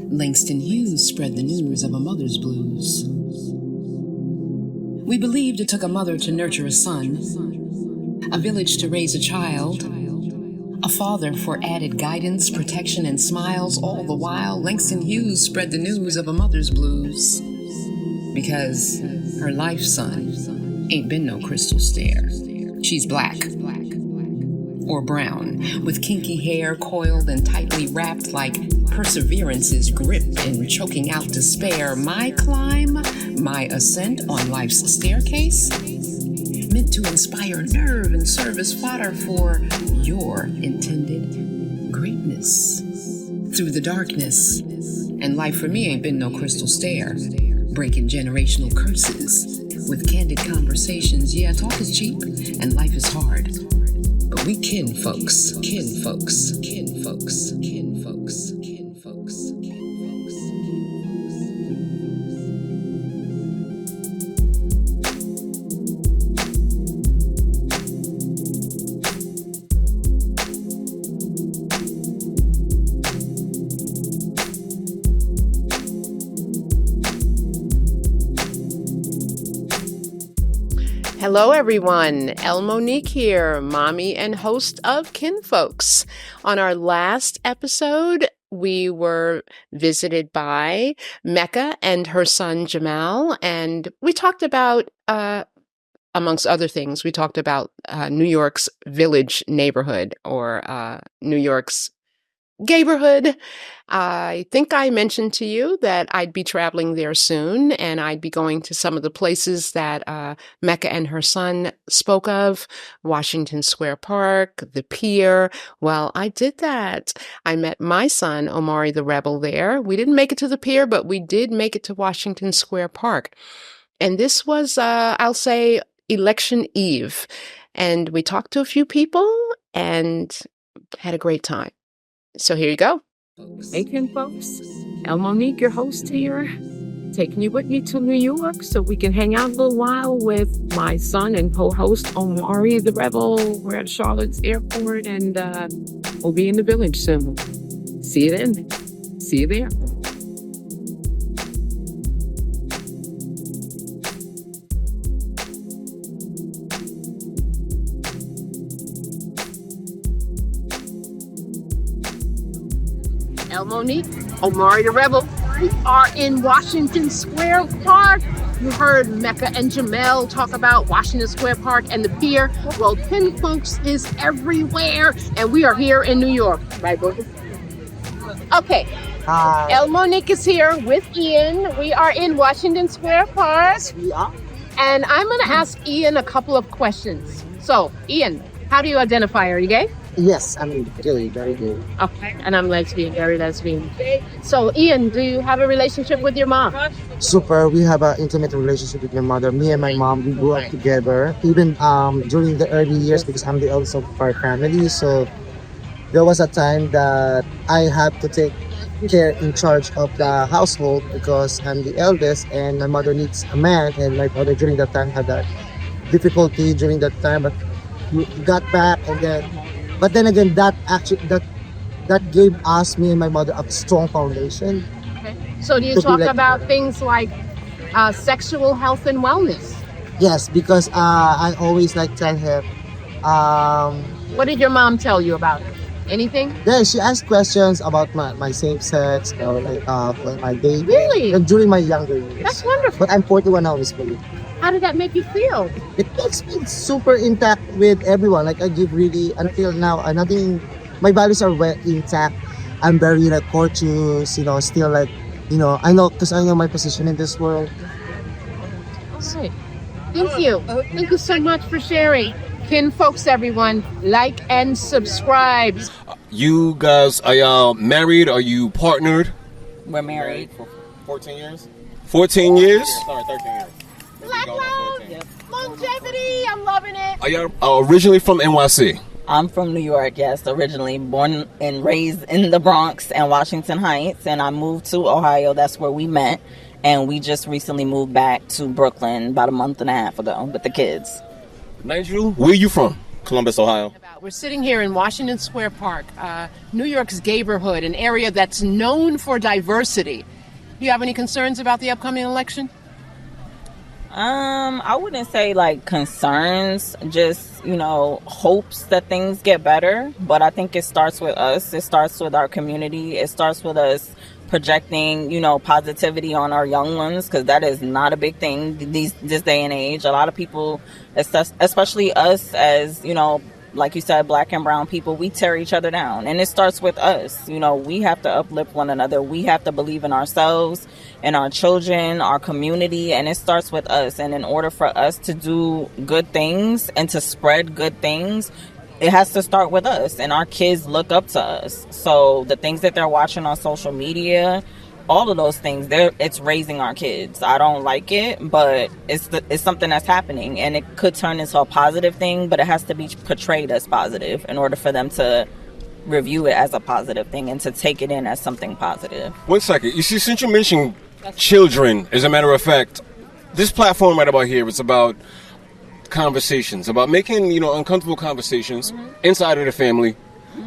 Langston Hughes spread the news of a mother's blues. We believed it took a mother to nurture a son, a village to raise a child, a father for added guidance, protection, and smiles. All the while, Langston Hughes spread the news of a mother's blues. Because her life, son, ain't been no crystal stair. She's black. Or brown, with kinky hair coiled and tightly wrapped like perseverance's grip and choking out despair. My climb, my ascent on life's staircase, meant to inspire nerve and serve as fodder for your intended greatness. Through the darkness, and life for me ain't been no crystal stair, breaking generational curses with candid conversations. Yeah, talk is cheap and life is hard. But we kin folks, kin folks, kin folks, kin folks, kin folks, kin folks. Hello, everyone. Elle Monique here, mommy and host of Kinfolks. On our last episode, we were visited by Mecca and her son Jamal, and we talked about, amongst other things, we talked about New York's Village neighborhood, or New York's gayborhood. I think I mentioned to you that I'd be traveling there soon, and I'd be going to some of the places that Mecca and her son spoke of: Washington Square Park, the Pier. Well, I did that. I met my son, Omari the Rebel, there. We didn't make it to the Pier, but we did make it to Washington Square Park. And this was, I'll say, election eve. And we talked to a few people and had a great time. So here you go. Hey, Kinfolks. Elle Monique, your host here, taking you with me to New York so we can hang out a little while with my son and co-host Omari the Rebel. We're at Charlotte's airport, and we'll be in the Village soon. See you then. See you there. Elle Monique, Omari the Rebel. We are in Washington Square Park. You heard Mecca and Jamel talk about Washington Square Park and the Pier. Well, Kinfolks is everywhere, and we are here in New York. Right, Booker? Okay. Hi. Elle Monique is here with Ian. We are in Washington Square Park. Yes, we are. And I'm going to ask Ian a couple of questions. So, Ian, how do you identify? Are you gay? Yes, I'm really very good. Okay. And I'm lesbian, very lesbian. So, Ian, do you have a relationship with your mom? Super. We have an intimate relationship with my mother. Me and my mom, we grew up together. Even during the early years, because I'm the eldest of our family. So there was a time that I had to take care in charge of the household because I'm the eldest and my mother needs a man. And my father during that time had that difficulty during that time. But we got back and then again, that gave us, me and my mother, a strong foundation. Okay. So do you talk about things like sexual health and wellness? Yes, because I always tell her. What did your mom tell you about it? Anything? Yeah, she asked questions about my same sex or my baby. Really? And during my younger years. That's wonderful. But I'm 41 now, Miss Billy. How did that make you feel? It makes me super intact with everyone. I give really, until now, nothing, my values are well intact. I'm very courteous, still I know, because I know my position in this world. Okay. Thank you. Thank you so much for sharing. Kinfolks, everyone, like and subscribe. You guys, are y'all married? Are you partnered? We're married. For 14 years? 14 years? Sorry, 13 years. Black love, longevity, I'm loving it. Are y'all originally from NYC? I'm from New York, yes. Originally born and raised in the Bronx and Washington Heights. And I moved to Ohio. That's where we met. And we just recently moved back to Brooklyn about a month and a half ago with the kids. Nigel, where are you from? Columbus, Ohio. We're sitting here in Washington Square Park, New York's gayborhood, an area that's known for diversity. Do you have any concerns about the upcoming election? I wouldn't say like concerns, just, hopes that things get better. But I think it starts with us. It starts with our community. It starts with us projecting, positivity on our young ones, because that is not a big thing this day and age. A lot of people, especially us as, like you said, black and brown people, we tear each other down. And it starts with us. We have to uplift one another. We have to believe in ourselves and our children, our community, and it starts with us. And in order for us to do good things and to spread good things, it has to start with us. And our kids look up to us. So the things that they're watching on social media, all of those things, it's raising our kids. I don't like it, but it's something that's happening, and it could turn into a positive thing, but it has to be portrayed as positive in order for them to review it as a positive thing and to take it in as something positive. 1 second. You see, since you mentioned children, as a matter of fact, this platform right about here is about conversations, about making, uncomfortable conversations inside of the family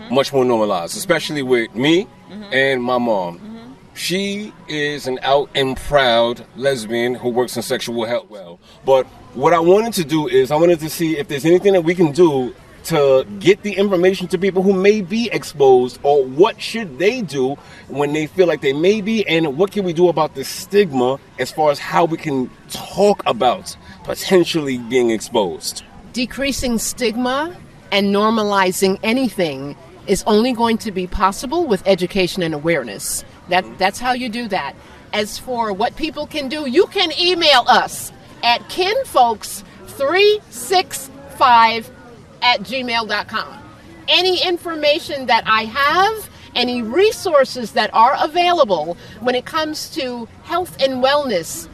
much more normalized, especially with me and my mom. She is an out and proud lesbian who works in sexual health well. But what I wanted to do is I wanted to see if there's anything that we can do to get the information to people who may be exposed, or what should they do when they feel like they may be, and what can we do about the stigma as far as how we can talk about potentially being exposed. Decreasing stigma and normalizing anything is only going to be possible with education and awareness. That's how you do that. As for what people can do, you can email us at kinfolks365@gmail.com. Any information that I have, any resources that are available when it comes to health and wellness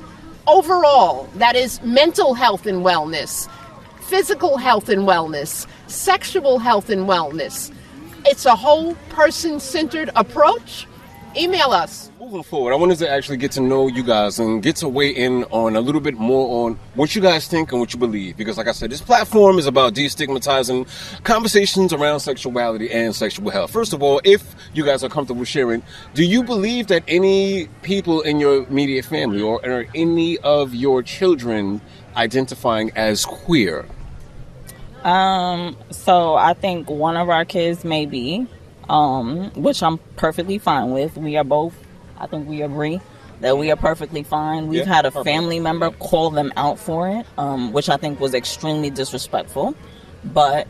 overall, that is mental health and wellness, physical health and wellness, sexual health and wellness. It's a whole person-centered approach. Email us. Moving forward, I wanted to actually get to know you guys and get to weigh in on a little bit more on what you guys think and what you believe. Because like I said, this platform is about destigmatizing conversations around sexuality and sexual health. First of all, if you guys are comfortable sharing, do you believe that any people in your immediate family or any of your children identifying as queer? So I think one of our kids may be, which I'm perfectly fine with. We are both, I think we agree that we are perfectly fine. We've had a family member call them out for it, which I think was extremely disrespectful. But,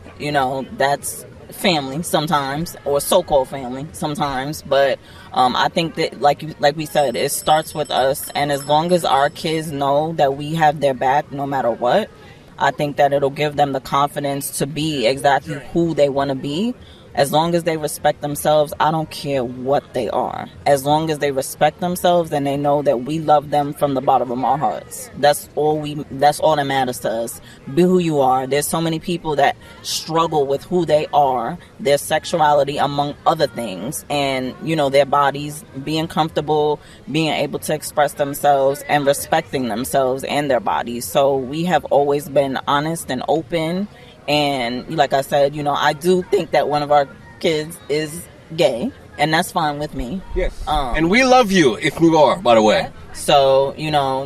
that's family sometimes, or so-called family sometimes. But I think that, like we said, it starts with us. And as long as our kids know that we have their back no matter what, I think that it'll give them the confidence to be exactly who they want to be. As long as they respect themselves, I don't care what they are. As long as they respect themselves and they know that we love them from the bottom of our hearts. That's all that matters to us. Be who you are. There's so many people that struggle with who they are, their sexuality, among other things, and, their bodies, being comfortable, being able to express themselves and respecting themselves and their bodies. So we have always been honest and open. And like I said, I do think that one of our kids is gay, and that's fine with me. Yes. And we love you if you are, by the way. So,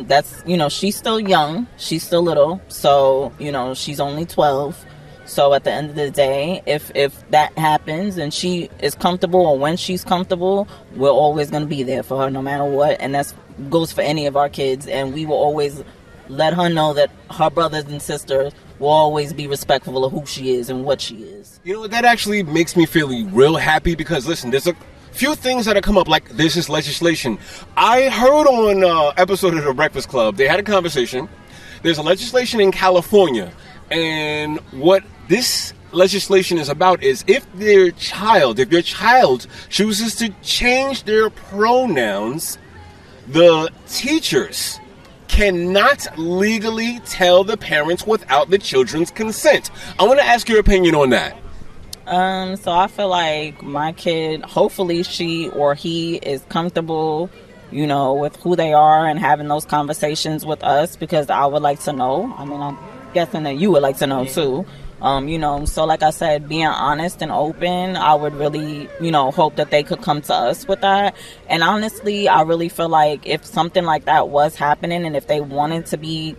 that's, she's still young. She's still little. So, she's only 12. So at the end of the day, if that happens and she is comfortable, or when she's comfortable, we're always going to be there for her no matter what. And that goes for any of our kids. And we will always let her know that her brothers and sisters will always be respectful of who she is and what she is. That actually makes me feel real happy, because listen, there's a few things that have come up, like there's this legislation. I heard on an episode of The Breakfast Club, they had a conversation. There's a legislation in California, and what this legislation is about is if your child chooses to change their pronouns, the teachers cannot legally tell the parents without the children's consent. I want to ask your opinion on that. So I feel like my kid, hopefully she or he is comfortable, with who they are and having those conversations with us, because I would like to know. I mean, I'm guessing that you would like to know too. So like I said, being honest and open, I would really, hope that they could come to us with that. And honestly, I really feel like if something like that was happening and if they wanted to be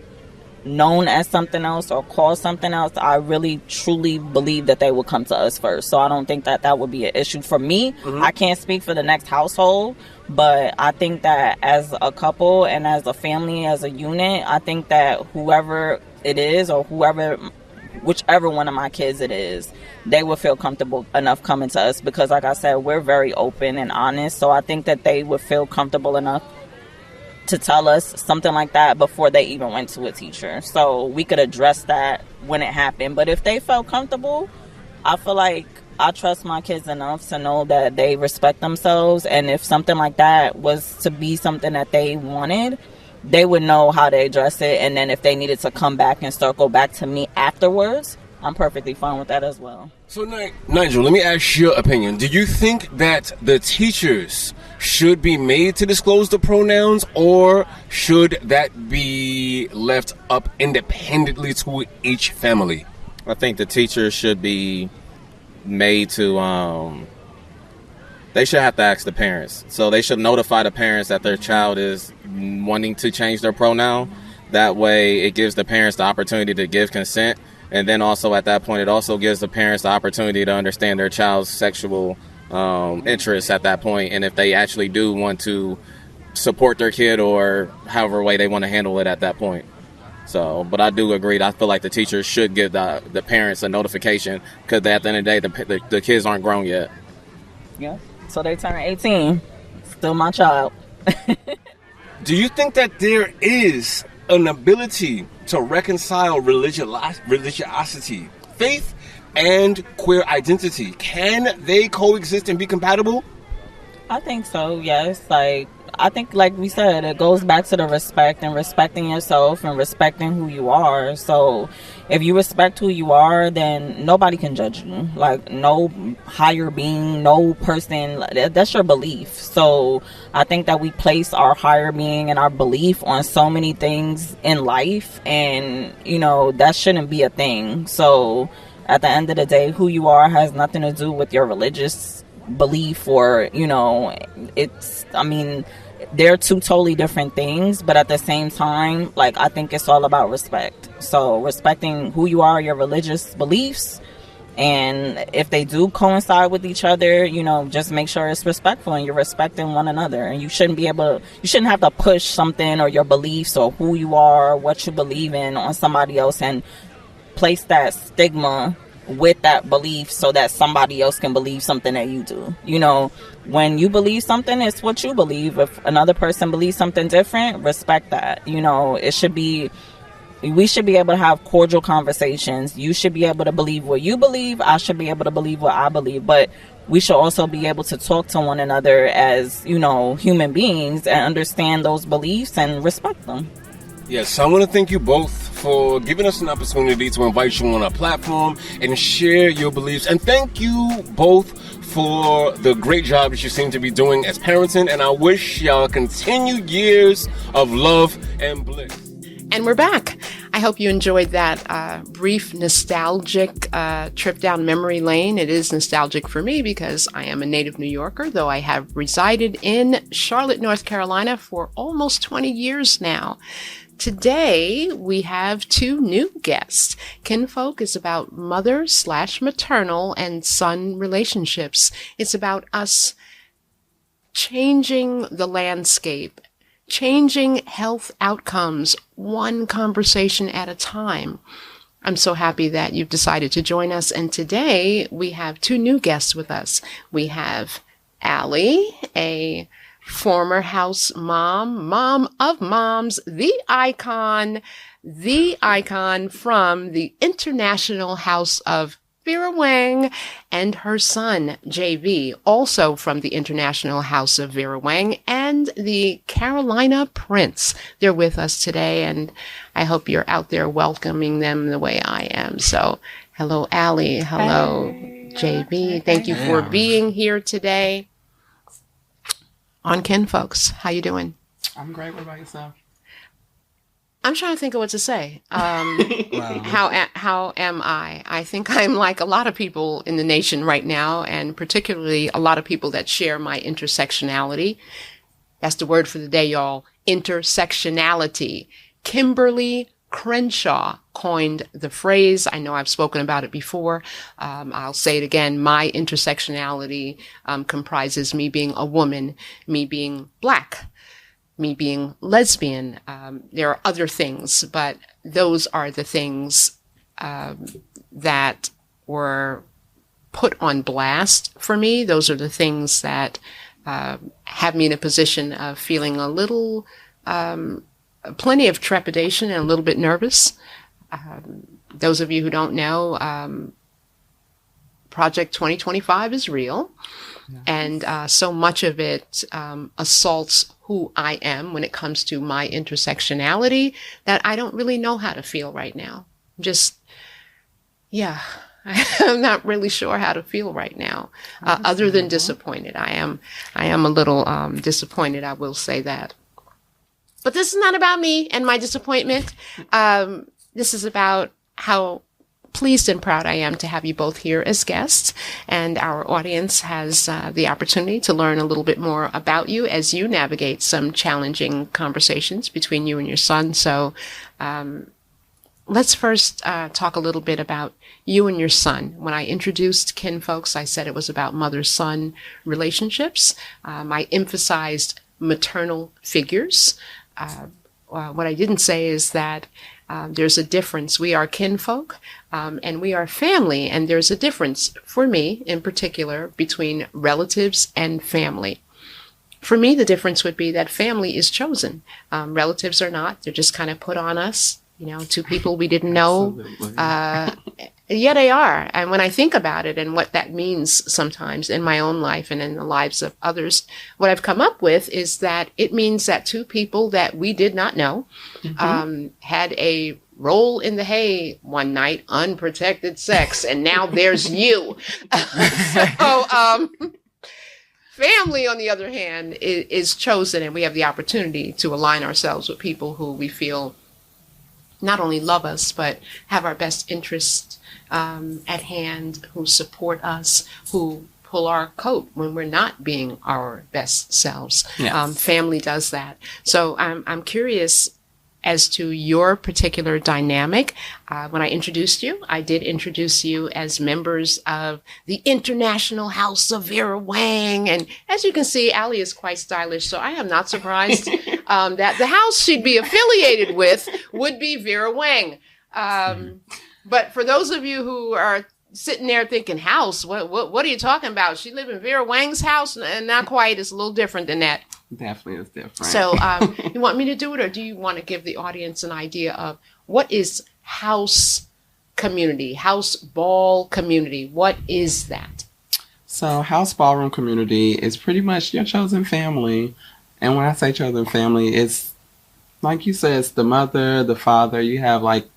known as something else or called something else, I really truly believe that they would come to us first. So I don't think that would be an issue for me. I can't speak for the next household, but I think that as a couple and as a family, as a unit, I think that whoever it is or whichever one of my kids it is, they would feel comfortable enough coming to us because, like I said, we're very open and honest. So I think that they would feel comfortable enough to tell us something like that before they even went to a teacher. So we could address that when it happened. But if they felt comfortable, I feel like I trust my kids enough to know that they respect themselves. And if something like that was to be something that they wanted, they would know how to address it. And then if they needed to come back and circle back to me afterwards, I'm perfectly fine with that as well. So, Nigel, let me ask your opinion. Do you think that the teachers should be made to disclose the pronouns, or should that be left up independently to each family? I think the teachers should be made to, they should have to ask the parents. So they should notify the parents that their child is wanting to change their pronoun. That way it gives the parents the opportunity to give consent. And then also at that point, it also gives the parents the opportunity to understand their child's sexual interests at that point. And if they actually do want to support their kid or however way they want to handle it at that point. So, but I do agree. I feel like the teachers should give the parents a notification because at the end of the day, the kids aren't grown yet. Yeah. So they turn 18. Still my child. Do you think that there is an ability to reconcile religiosity, faith, and queer identity? Can they coexist and be compatible? I think so, yes. I think, like we said, it goes back to the respect and respecting yourself and respecting who you are. So if you respect who you are, then nobody can judge you. Like, no higher being, no person, that's your belief. So I think that we place our higher being and our belief on so many things in life, and, that shouldn't be a thing. So at the end of the day, who you are has nothing to do with your religious belief or, they're two totally different things, but at the same time, I think it's all about respect. So respecting who you are, your religious beliefs, and if they do coincide with each other, just make sure it's respectful and you're respecting one another. And you shouldn't have to push something or your beliefs or who you are, what you believe in on somebody else and place that stigma with that belief so that somebody else can believe something that you do. When you believe something, it's what you believe. If another person believes something different, respect that. We should be able to have cordial conversations. You should be able to believe what you believe. I should be able to believe what I believe. But we should also be able to talk to one another as, human beings and understand those beliefs and respect them. Yes, I want to thank you both for giving us an opportunity to invite you on our platform and share your beliefs. And thank you both for the great job that you seem to be doing as parenting. And I wish y'all continued years of love and bliss. And we're back. I hope you enjoyed that brief nostalgic trip down memory lane. It is nostalgic for me because I am a native New Yorker, though I have resided in Charlotte, North Carolina for almost 20 years now. Today, we have two new guests. Kinfolk is about mother/maternal and son relationships. It's about us changing the landscape, changing health outcomes, one conversation at a time. I'm so happy that you've decided to join us. And today, we have two new guests with us. We have Aly, a former house mom of moms, the icon from the International House of Vera Wang, and her son, JV, also from the International House of Vera Wang, and the Carolina Prince. They're with us today, and I hope you're out there welcoming them the way I am. So, hello, Aly. Hello, JV. Thank you for being here today on Kinfolks. How you doing? I'm great. What about yourself? I'm trying to think of what to say. Wow. How am I? I think I'm like a lot of people in the nation right now, and particularly a lot of people that share my intersectionality. That's the word for the day, y'all. Intersectionality. Kimberly Crenshaw coined the phrase. I know I've spoken about it before. I'll say it again. My intersectionality comprises me being a woman, me being Black, me being lesbian. There are other things, but those are the things that were put on blast for me. Those are the things that have me in a position of feeling a little, plenty of trepidation and a little bit nervous. Those of you who don't know, Project 2025 is real. And so much of it assaults who I am when it comes to my intersectionality that I don't really know how to feel right now. I'm not really sure how to feel right now, other than disappointed. I am a little disappointed, I will say that. But this is not about me and my disappointment. This is about how pleased and proud I am to have you both here as guests, and our audience has the opportunity to learn a little bit more about you as you navigate some challenging conversations between you and your son. So let's first talk a little bit about you and your son. When I introduced Kin Folks, I said it was about mother-son relationships. I emphasized maternal figures. What I didn't say is that there's a difference. We are kinfolk, and we are family, and there's a difference, for me in particular, between relatives and family. For me, the difference would be that family is chosen. Relatives are not. They're just kind of put on us, two people we didn't know. Yeah, they are. And when I think about it and what that means sometimes in my own life and in the lives of others, what I've come up with is that it means that two people that we did not know had a roll in the hay one night, unprotected sex, and now there's you. So, family, on the other hand, is chosen, and we have the opportunity to align ourselves with people who we feel not only love us, but have our best interests at hand, who support us, who pull our coat when we're not being our best selves. Yes. Family does that. So I'm curious as to your particular dynamic. When I introduced you, I did introduce you as members of the International House of Vera Wang. And as you can see, Aly is quite stylish, so I am not surprised that the house she'd be affiliated with would be Vera Wang. But for those of you who are sitting there thinking, house, what are you talking about? She lived in Vera Wang's house? And not quite. It's a little different than that. Definitely is different. So you want me to do it, or do you want to give the audience an idea of what is house community, house ball community? What is that? So house ballroom community is pretty much your chosen family. And when I say chosen family, it's like you said, it's the mother, the father. You have like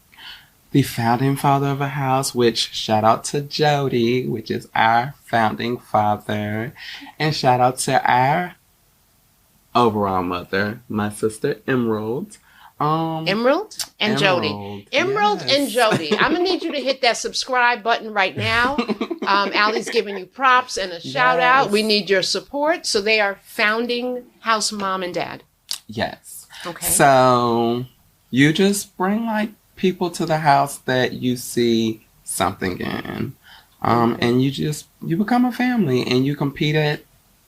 the founding father of a house, which shout out to Jody, which is our founding father. And shout out to our overall mother, my sister Emerald. Emerald and Jody. Emerald and Jody. I'm going to need you to hit that subscribe button right now. Aly's giving you props and a shout out. We need your support. So they are founding house mom and dad. Yes. Okay. So you just bring like people to the house that you see something in. And you become a family and you compete at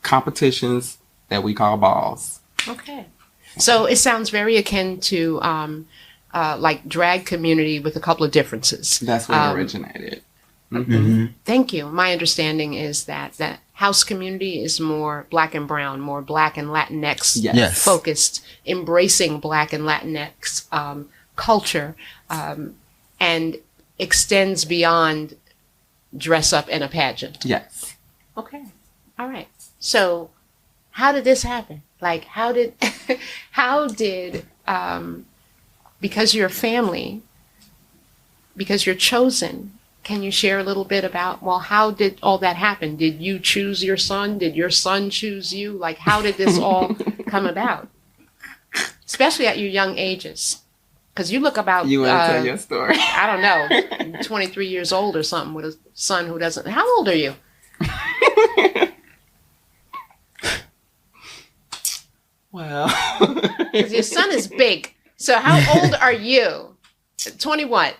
competitions that we call balls. Okay. So it sounds very akin to like drag community with a couple of differences. That's where it originated. Thank you. My understanding is that house community is more Black and brown, more Black and Latinx focused, embracing Black and Latinx culture, and extends beyond dress up in a pageant. Yes. Okay. All right. So how did this happen? Like, how did because you're a family, because you're chosen, can you share a little bit about, well, how did all that happen? Did you choose your son? Did your son choose you? Like, how did this all come about? Especially at your young ages. Because you look about, You want to tell your story? I don't know, 23 years old or something with a son who doesn't. How old are you? Well, Because your son is big. So how old are you? 20 what?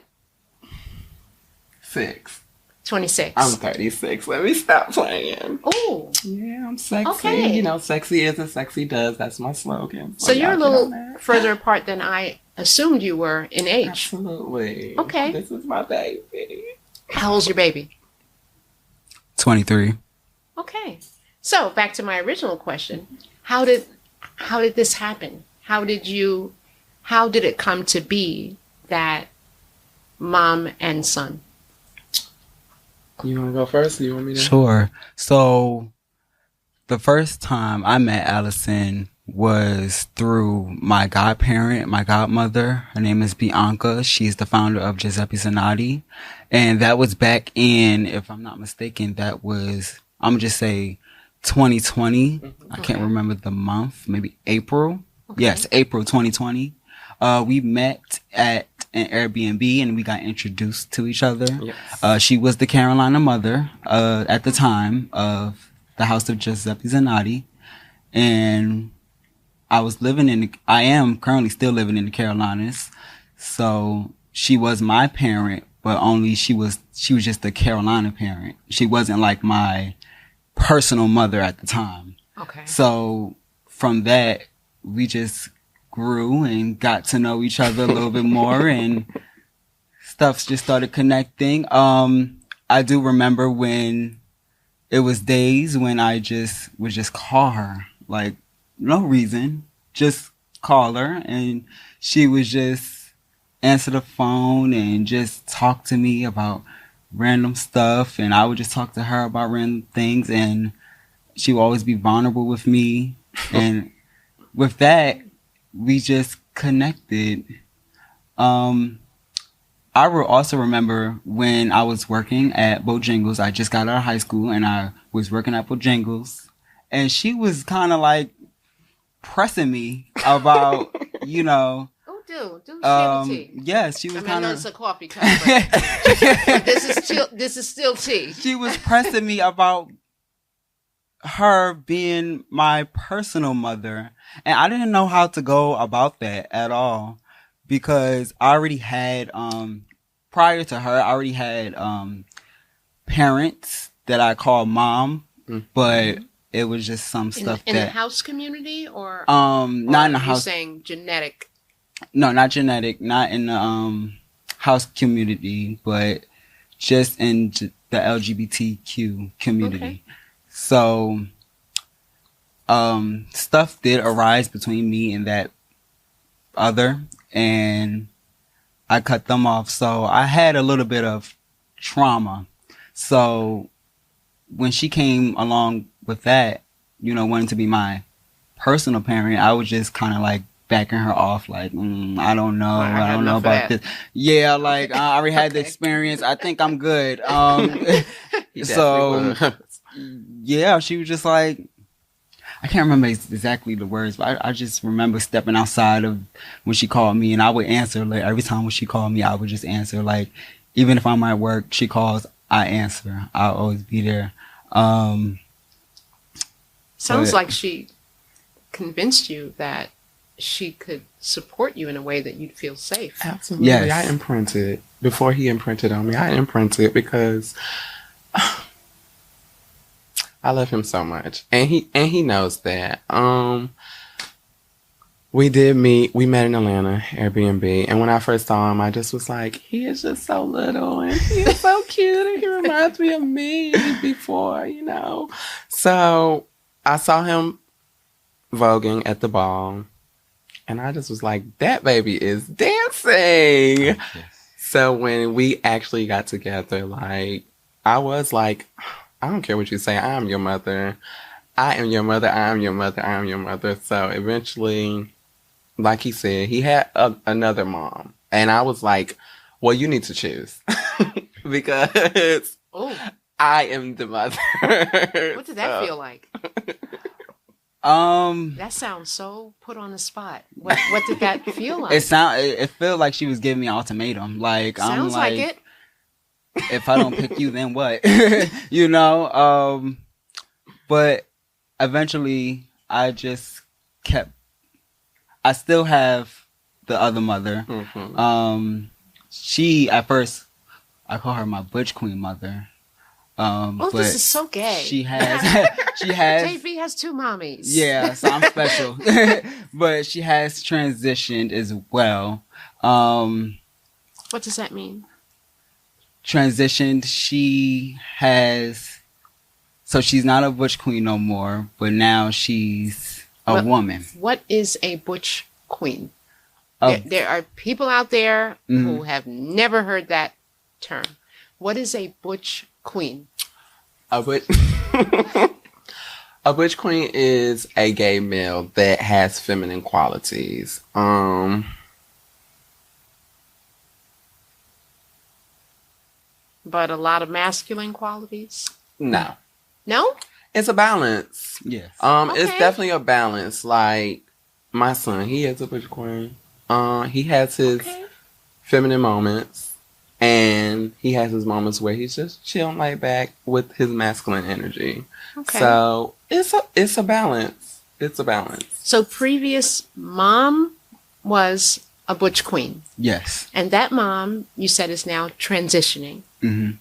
6. 26. I'm 36. Let me stop playing. Oh. Yeah, I'm sexy. Okay. You know, sexy is as sexy does. That's my slogan. So you're a y'all get on little that. further apart than I assumed you were in age. Absolutely. Okay. This is my baby. How old's your baby? 23. Okay. So back to my original question. How did this happen? How did it come to be that mom and son? You want to go first? Or you want me to? Sure. So the first time I met Allison was through my godparent, my godmother. Her name is Bianca. She's the founder of Giuseppe Zanotti. And that was back in, if I'm not mistaken, that was, I'm going to just say 2020. I can't remember the month, maybe April. Okay. Yes, April 2020. We met at an Airbnb and we got introduced to each other. Yes. She was the Carolina mother at the time of the house of Giuseppe Zanotti. And I am currently still living in the Carolinas. So she was my parent, but only she was just the Carolina parent. She wasn't like my personal mother at the time. Okay. So from that, we just grew and got to know each other a little bit more and stuff just started connecting. I do remember when it was days when I just would just call her, like no reason, just call her and she would just answer the phone and just talk to me about random stuff and I would just talk to her about random things and she would always be vulnerable with me and with that we just connected. I also remember when I was working at Bojangles. I just got out of high school and I was working at Bojangles. And she was kind of like pressing me about, you know. Oh, do share the tea. Yes, she was kind of. I know it's a coffee cup, but this is still tea. She was pressing me about her being my personal mother. And I didn't know how to go about that at all because I already had, prior to her, I already had parents that I called mom, but it was just some stuff in the house community or not in the house. You're saying genetic? No, not genetic, not in the house community, but just in the LGBTQ community. Okay. So, stuff did arise between me and that other, and I cut them off. So I had a little bit of trauma. So when she came along with that, you know, wanting to be my personal parent, I was just kind of like backing her off, like, I don't know. I don't know about this. Yeah, like, I already had the experience. I think I'm good. So, yeah, she was just like, I can't remember exactly the words, but I just remember stepping outside of when she called me, and I would answer. Like every time when she called me, I would just answer. Like even if I'm at work, she calls, I answer. I'll always be there. Sounds like she convinced you that she could support you in a way that you'd feel safe. Absolutely. Yes. I imprinted before he imprinted on me. I imprinted because I love him so much, and he knows that. We met in Atlanta, Airbnb, and when I first saw him, I just was like, he is just so little, and he is so cute, and he reminds me of me before, you know. So I saw him voguing at the ball, and I just was like, that baby is dancing. Yes. So when we actually got together, like, I was like, I don't care what you say. I am your mother. I am your mother. I am your mother. I am your mother. So eventually, like he said, he had another mom. And I was like, well, you need to choose. Because I am the mother. What did that feel like? That sounds so put on the spot. What did that feel like? It felt like she was giving me an ultimatum. Like Sounds I'm like it. If I don't pick you, then what? But eventually I just kept. I still have the other mother. Mm-hmm. She at first, I call her my butch queen mother. But this is so gay. She has JV has 2 mommies. Yeah, so I'm special. But she has transitioned as well. What does that mean? Transitioned. So she's not a butch queen no more, but now she's a woman. What is a butch queen? There are people out there who have never heard that term. What is a butch queen? A butch queen is a gay male that has feminine qualities. But a lot of masculine qualities? No. No? It's a balance. Yes. It's definitely a balance. Like my son, he is a butch queen. He has his feminine moments, and he has his moments where he's just chilling right back with his masculine energy. Okay. So it's a balance. It's a balance. So previous mom was a butch queen. Yes. And that mom, you said, is now transitioning,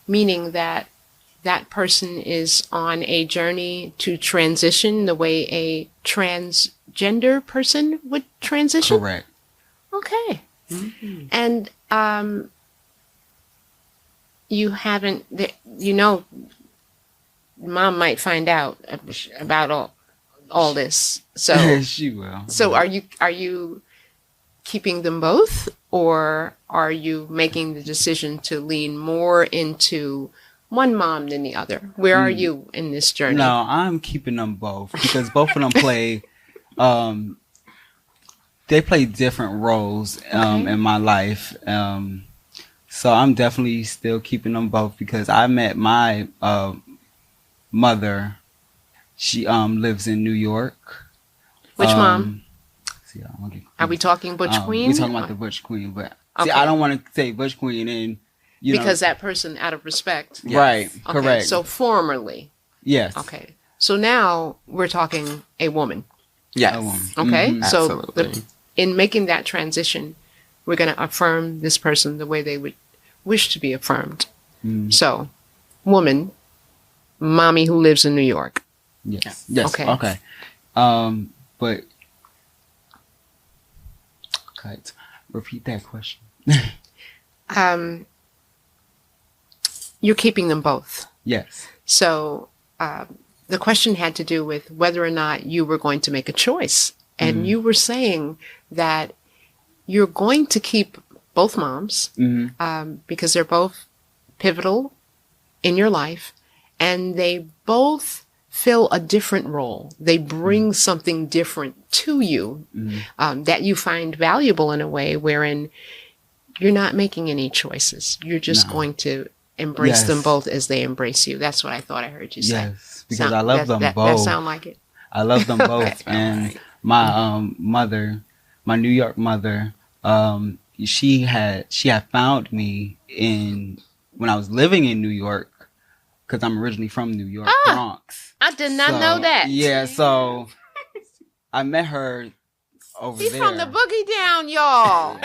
meaning that that person is on a journey to transition the way a transgender person would transition? Correct. Okay. Mm-hmm. And you haven't, mom might find out about all this. So she will. So are you keeping them both, or are you making the decision to lean more into one mom than the other? Where are you in this journey? No, I'm keeping them both because both of them play they play different roles in my life. So I'm definitely still keeping them both because I met my mother. She lives in New York. Which mom? Are we talking butch queen? We're talking about the butch queen, but see, I don't want to say butch queen and because that person, out of respect, right? Okay. Correct. So formerly, yes. Okay. So now we're talking a woman. Yes. A woman. Okay. So absolutely. In making that transition, we're going to affirm this person the way they would wish to be affirmed. So, woman, mommy who lives in New York. Yes. Yes. Okay. Okay. But repeat that question. You're keeping them both. Yes. So the question had to do with whether or not you were going to make a choice. And you were saying that you're going to keep both moms because they're both pivotal in your life, and they both fill a different role. They bring something different to you that you find valuable in a way wherein you're not making any choices. You're just going to embrace them both as they embrace you. That's what I thought I heard you say. Yes, because I love them both. That sound like it? I love them both. And my mother, my New York mother, she had found me when I was living in New York, because I'm originally from New York, Bronx. I did not know that. Yeah, so I met her over there. She's from the boogie down, y'all.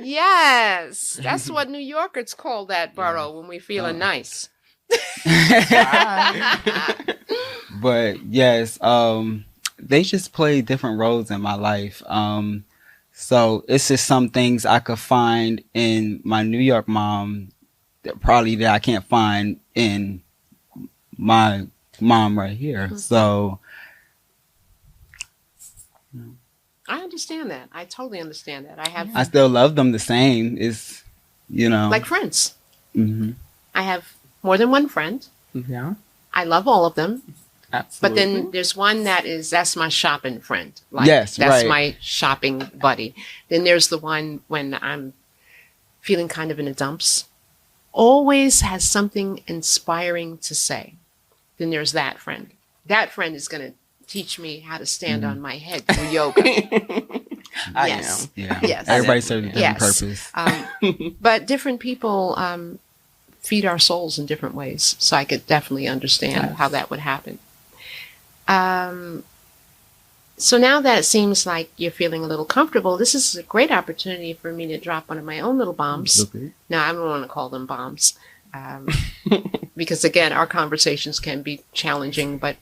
Yes, that's what New Yorkers call that borough when we feeling nice. But yes, they just play different roles in my life. So it's just some things I could find in my New York mom that I can't find in my mom right here. So I understand that. I totally understand that. I still love them the same. It's, like friends. I have more than one friend. Yeah. I love all of them. Absolutely. But then there's one that's my shopping friend. Like, yes, that's right. my shopping buddy. Then there's the one when I'm feeling kind of in the dumps. Always has something inspiring to say. Then there's that friend. That friend is going to teach me how to stand on my head through yoga. I Yes. am. Yeah. Yes. Everybody serves a different Yes. purpose. But different people feed our souls in different ways. So I could definitely understand how that would happen. So now that it seems like you're feeling a little comfortable, this is a great opportunity for me to drop one of my own little bombs. Okay. Now, I don't want to call them bombs. Because again, our conversations can be challenging, but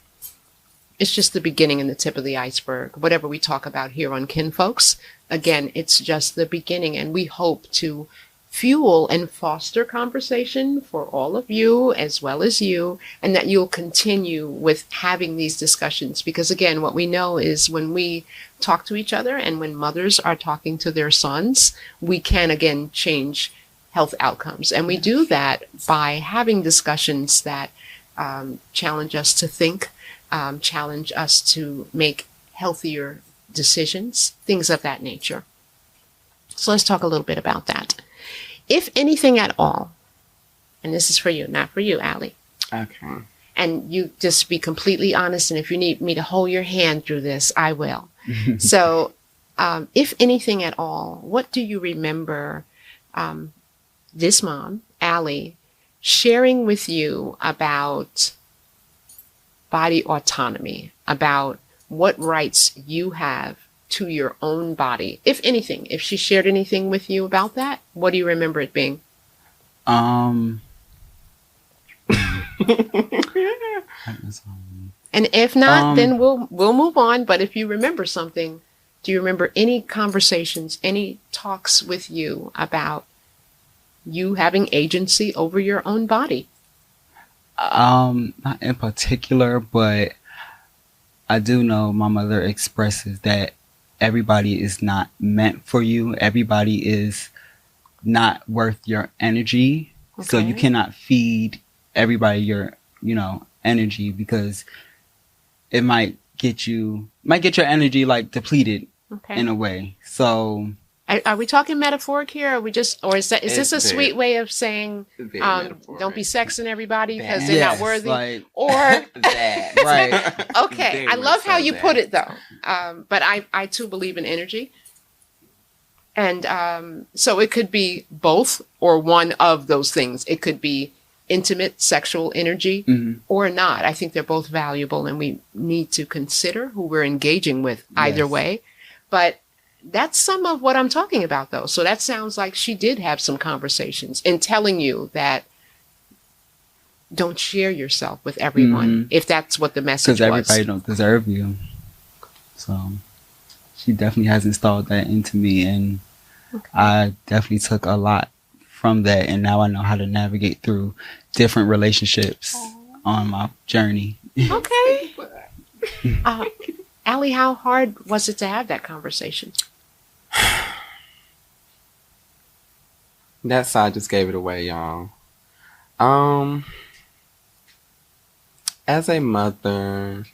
it's just the beginning and the tip of the iceberg. Whatever we talk about here on Kinfolks, again, it's just the beginning, and we hope to fuel and foster conversation for all of you as well as you, and that you'll continue with having these discussions. Because again, what we know is when we talk to each other and when mothers are talking to their sons, we can again change health outcomes. And we do that by having discussions that challenge us to think, challenge us to make healthier decisions, things of that nature. So let's talk a little bit about that. If anything at all, and this is for you, not for you, Aly. Okay. And you just be completely honest, and if you need me to hold your hand through this, I will. So, if anything at all, what do you remember this mom, Aly, sharing with you about body autonomy, about what rights you have to your own body, if anything? If she shared anything with you about that, what do you remember it being? And if not, then we'll move on. But if you remember something, do you remember any conversations, any talks with you about you having agency over your own body? Not in particular, but I do know my mother expresses that everybody is not meant for you. Everybody is not worth your energy. Okay. So you cannot feed everybody your, energy, because it might get your energy like depleted in a way. So are we talking metaphoric here? Or is this a sweet way of saying, don't be sexing everybody because they're not worthy? Or that, right. Okay. I love how you put it though. But I too believe in energy. And so it could be both or one of those things. It could be intimate sexual energy or not. I think they're both valuable, and we need to consider who we're engaging with either way. But that's some of what I'm talking about, though. So that sounds like she did have some conversations in telling you that don't share yourself with everyone, if that's what the message was. Because everybody don't deserve you. So she definitely has installed that into me, and I definitely took a lot from that, and now I know how to navigate through different relationships on my journey. Okay. Aly, how hard was it to have that conversation? That side just gave it away, y'all. As a mother,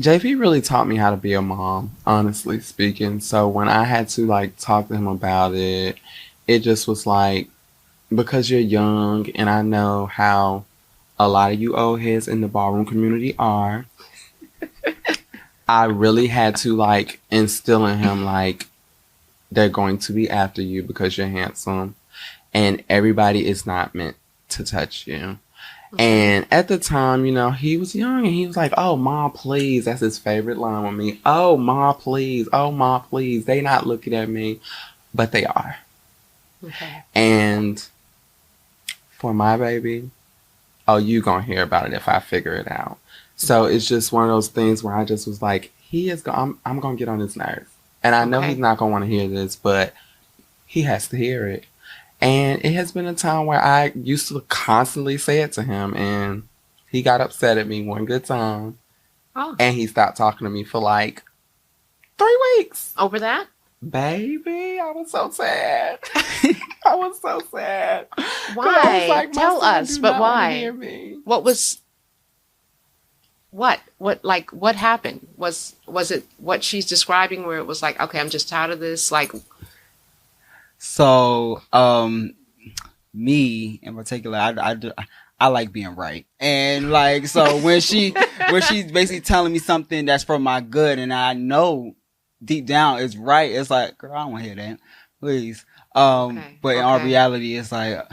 JV really taught me how to be a mom, honestly speaking. So when I had to talk to him about it, it just was because you're young, and I know how a lot of you old heads in the ballroom community are. I really had to instill in him they're going to be after you because you're handsome, and everybody is not meant to touch you. And at the time, he was young, and he was like, "Oh, Ma, please." That's his favorite line with me. "Oh, Ma, please. Oh, Ma, please." They not looking at me, but they are. Okay. And for my baby, you gonna hear about it if I figure it out. So it's just one of those things where I just was like, I'm gonna get on his nerves. And I know he's not gonna want to hear this, but he has to hear it. And it has been a time where I used to constantly say it to him, and he got upset at me one good time. Oh. And he stopped talking to me for 3 weeks. Over that? Baby, I was so sad. I was so sad. Why? Tell us, but why? What happened? Was it what she's describing, where it was okay, I'm just tired of this? So, me in particular, I I like being right. And like, so when she's basically telling me something that's for my good and I know deep down it's right, it's like, girl, I don't want to hear that. Please. But in our reality, it's like,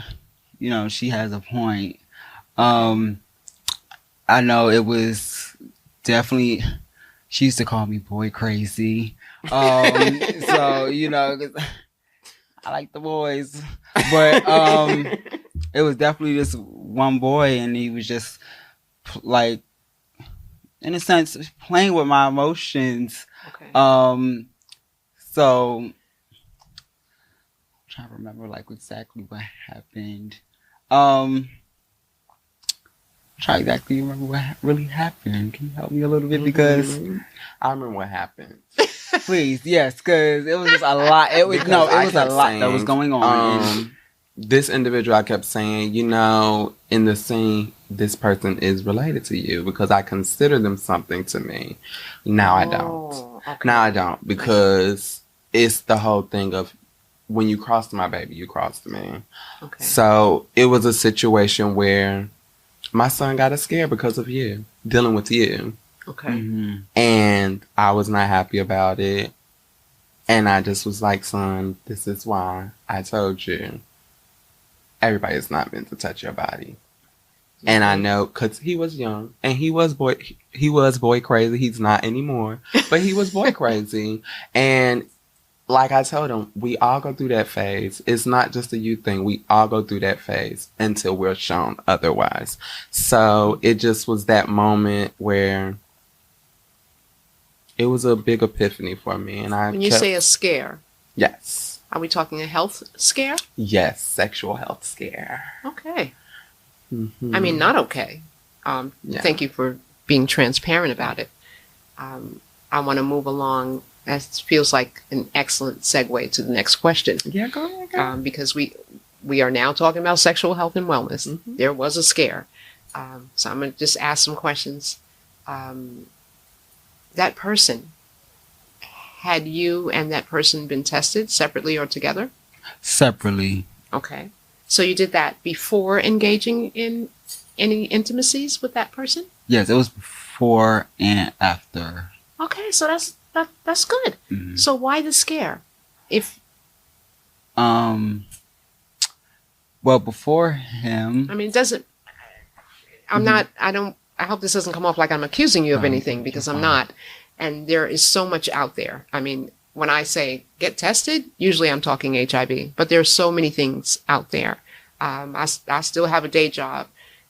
you know, she has a point. I know it was definitely, she used to call me boy crazy. So, you know, I like the boys, but, it was definitely this one boy and he was just like, in a sense, playing with my emotions. So I'm trying to remember like exactly what happened. Try exactly remember what really happened. Can you help me a little bit? Because I remember what happened. Please, yes, because it was just a lot. It was a lot that was going on. This individual, I kept saying, you know, in the scene, this person is related to you because I consider them something to me. Now I don't. Now I don't because it's the whole thing of when you crossed my baby, you crossed me. So it was a situation where my son got scared because of you, dealing with you. And I was not happy about it. And I just was like, son, this is why I told you. Everybody is not meant to touch your body. And I know, because he was young, and he was boy crazy. He's not anymore, but he was boy crazy. And like I told him, we all go through that phase. It's not just a you thing. We all go through that phase until we're shown otherwise. So it just was that moment where it was a big epiphany for me. And when you say a scare, yes. Are we talking a health scare? Yes, sexual health scare. Okay. I mean, not okay. Thank you for being transparent about it. I want to move along. That feels like an excellent segue to the next question. Yeah, go ahead. Because we are now talking about sexual health and wellness. There was a scare. So I'm going to just ask some questions. That person, had you and that person been tested separately or together? Separately. Okay. So you did that before engaging in any intimacies with that person? Yes, it was before and after. Okay, so that's good. So why the scare? Well, before him, I mean, it doesn't. I hope this doesn't come off like I'm accusing you of anything, because I'm not. And there is so much out there. I mean, when I say get tested, usually I'm talking HIV, but there's so many things out there. I still have a day job.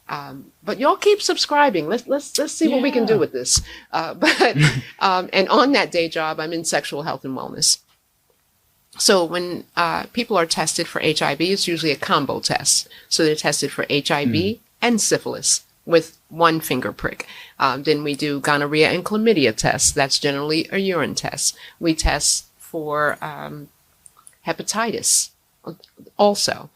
But y'all keep subscribing. Let's see what we can do with this. And on that day job, I'm in sexual health and wellness. So when people are tested for HIV, it's usually a combo test. So they're tested for HIV and syphilis with one finger prick. Then we do gonorrhea and chlamydia tests. That's generally a urine test. We test for hepatitis also.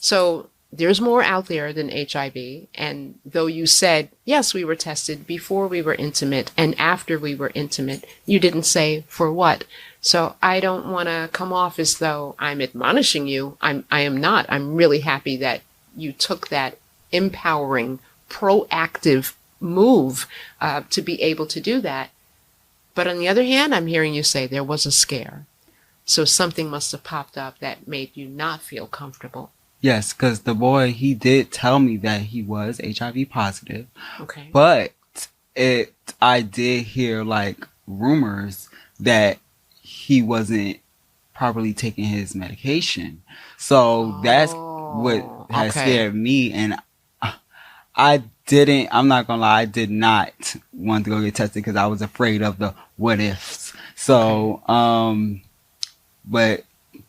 So there's more out there than HIV. And though you said, yes, we were tested before we were intimate and after we were intimate, you didn't say for what. So I don't want to come off as though I'm admonishing you. I am not. I'm really happy that you took that empowering, proactive move to be able to do that. But on the other hand, I'm hearing you say there was a scare. So something must have popped up that made you not feel comfortable. Yes, because the boy, he did tell me that he was HIV positive. Okay. But I did hear like rumors that he wasn't properly taking his medication. So that's what has scared me. And I'm not gonna lie, I did not want to go get tested because I was afraid of the what ifs. So, but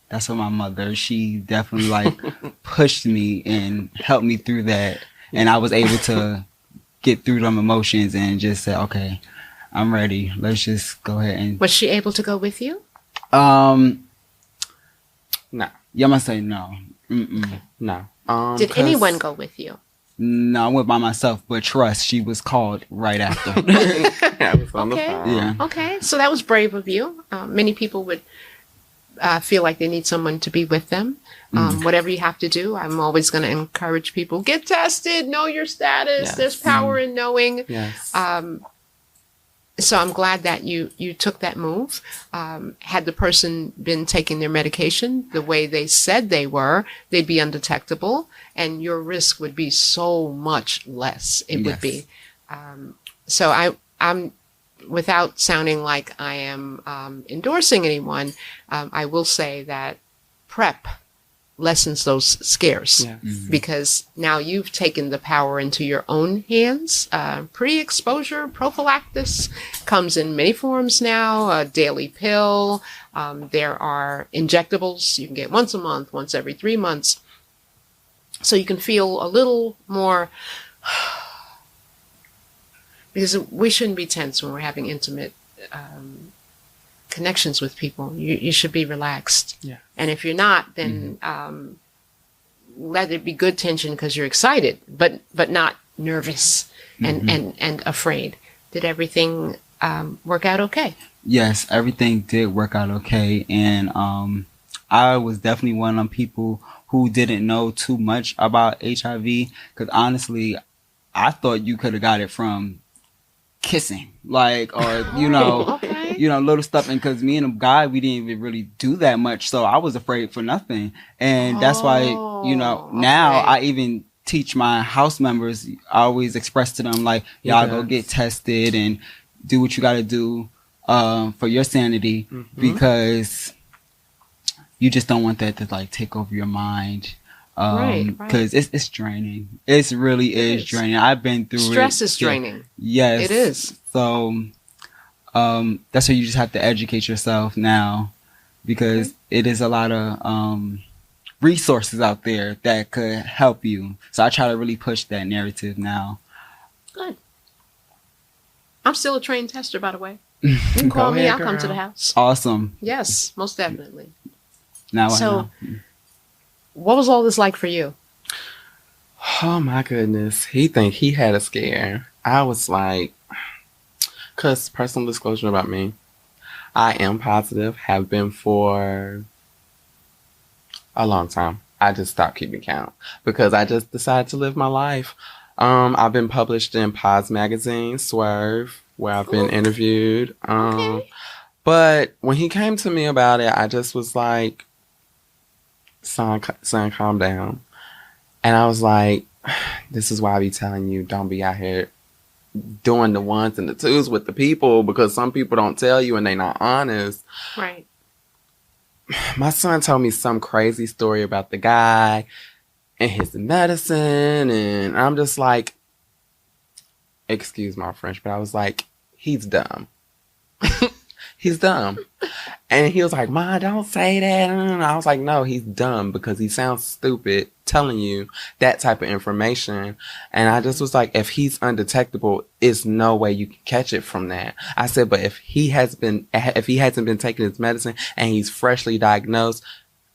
that's what my mother, she definitely like pushed me and helped me through that. And I was able to get through them emotions and just say, okay, I'm ready. Let's just go ahead and. Was she able to go with you? No. Yeah, I'm gonna say no. No. Did anyone go with you? No, I went by myself, but trust, she was called right after. I was on the phone. Yeah. Okay, so that was brave of you. Many people would feel like they need someone to be with them. Whatever you have to do, I'm always going to encourage people, get tested, know your status. Yes. There's power in knowing. Yes. So I'm glad that you took that move. Had the person been taking their medication the way they said they were, they'd be undetectable, and your risk would be so much less. It would be. So I'm, without sounding like I am endorsing anyone, I will say that PrEP lessens those scares, because now you've taken the power into your own hands. Pre-exposure prophylaxis comes in many forms now, a daily pill. There are injectables you can get once a month, once every 3 months. So you can feel a little more, because we shouldn't be tense when we're having intimate connections with people. You should be relaxed. Yeah. And if you're not, then let it be good tension because you're excited, but not nervous and afraid. Did everything work out okay? Yes, everything did work out okay. And I was definitely one of them people who didn't know too much about HIV, because honestly, I thought you could have got it from kissing, like, or little stuff. And because me and a guy, we didn't even really do that much, so I was afraid for nothing. And that's why now I even teach my house members. I always express to them, like, y'all go get tested and do what you got to do for your sanity, because you just don't want that to like take over your mind. Because it's draining. It really is draining. I've been through it. Stress is draining. Yes. It is. So that's why you just have to educate yourself now, because it is a lot of resources out there that could help you. So I try to really push that narrative now. Good. I'm still a trained tester, by the way. You can call me. I'll come to the house. Awesome. Yes, most definitely. Now I know. What was all this like for you? Oh my goodness. He think he had a scare. I was like, because personal disclosure about me, I am positive, have been for a long time. I just stopped keeping count because I just decided to live my life. I've been published in Pause Magazine, Swerve, where I've been interviewed. But when he came to me about it, I just was like, son, calm down. And I was like, this is why I be telling you, don't be out here doing the ones and the twos with the people, because some people don't tell you and they not honest. Right. My son told me some crazy story about the guy and his medicine, and I'm just like, excuse my French, but I was like, he's dumb. He's dumb. And he was like, Ma, don't say that. And I was like, no, he's dumb because he sounds stupid telling you that type of information. And I just was like, if he's undetectable, it's no way you can catch it from that. I said, but if he hasn't been taking his medicine and he's freshly diagnosed,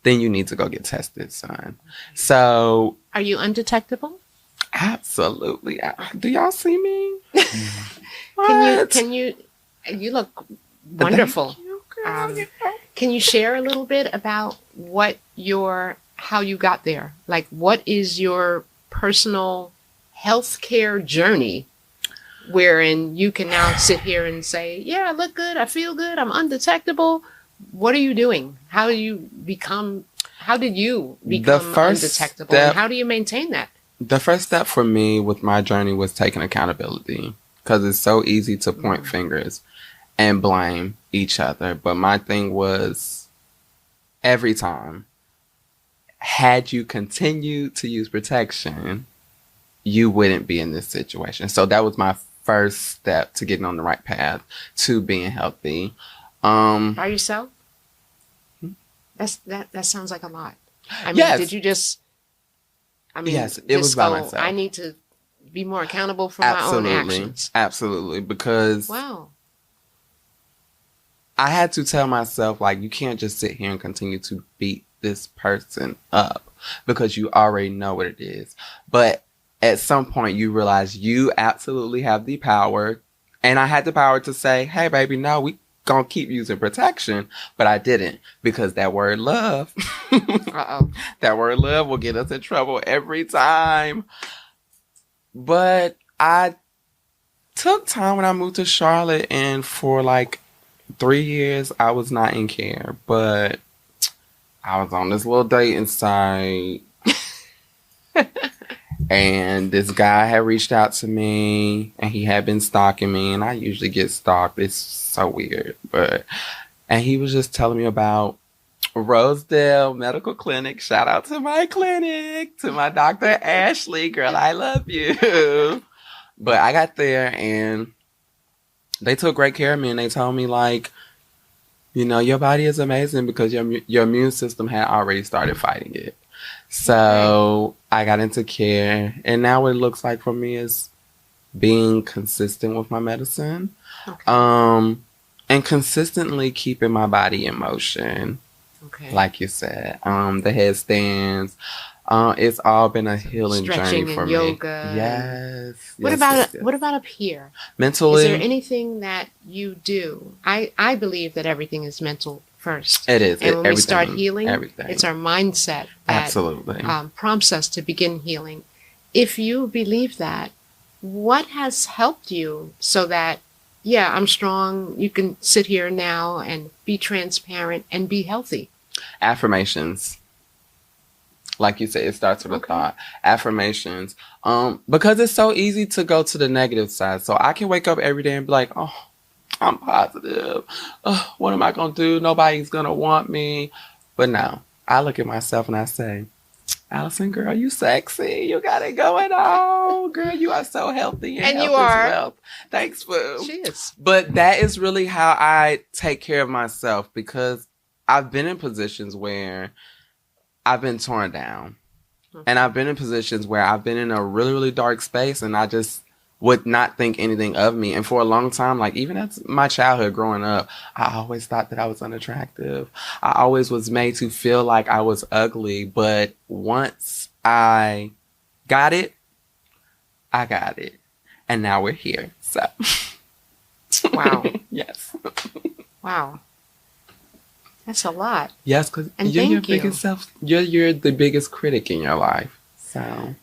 then you need to go get tested, son. So. Are you undetectable? Absolutely. Do y'all see me? Can you look wonderful. Can you share a little bit about how you got there? Like, what is your personal healthcare journey wherein you can now sit here and say, yeah, I look good, I feel good, I'm undetectable? What are you doing? How did you become undetectable? And how do you maintain that? The first step for me with my journey was taking accountability, because it's so easy to point fingers and blame each other. But my thing was, every time, had you continued to use protection, you wouldn't be in this situation. So that was my first step to getting on the right path to being healthy. By yourself? That sounds like a lot. I mean, yes. Did you just... yes, it was by myself. I need to be more accountable for my own actions. Absolutely, because... Wow. I had to tell myself, like, you can't just sit here and continue to beat this person up because you already know what it is. But at some point, you realize you absolutely have the power. And I had the power to say, hey, baby, no, gonna keep using protection, but I didn't, because that word love, that word love will get us in trouble every time. But I took time when I moved to Charlotte, and for like 3 years, I was not in care, but I was on this little dating site. And this guy had reached out to me, and he had been stalking me, and I usually get stalked. It's so weird. And he was just telling me about Rosedale Medical Clinic. Shout out to my clinic, to my Dr. Ashley. Girl, I love you. But I got there, and they took great care of me, and they told me, like, you know, your body is amazing because your immune system had already started fighting it. So I got into care, and now what it looks like for me is being consistent with my medicine, and consistently keeping my body in motion. Like you said, the headstands. It's all been a healing Stretching journey for and me. yoga. Yes. What about up here? Mentally, is there anything that you do? I believe that everything is mental first. It is. And when we start healing, everything. it's our mindset that Absolutely. Prompts us to begin healing. If you believe that, what has helped you so that, yeah, I'm strong, you can sit here now and be transparent and be healthy? Affirmations. Like you said, it starts with a thought. Affirmations. Because it's so easy to go to the negative side. So I can wake up every day and be like, oh, I'm positive. Oh, what am I going to do? Nobody's going to want me. But no, I look at myself and I say, Allison, girl, you sexy. You got it going on. Girl, you are so healthy. And you health are. Is wealth. Thanks, Boo. She is. But that is really how I take care of myself, because I've been in positions where I've been torn down. And I've been in positions where I've been in a really, really dark space, and I just would not think anything of me. And for a long time, like even at my childhood growing up, I always thought that I was unattractive. I always was made to feel like I was ugly. But once I got it, I got it. And now we're here. So. Wow. Yes. Wow. That's a lot. Yes, because you're your biggest self. You're the biggest critic in your life. So.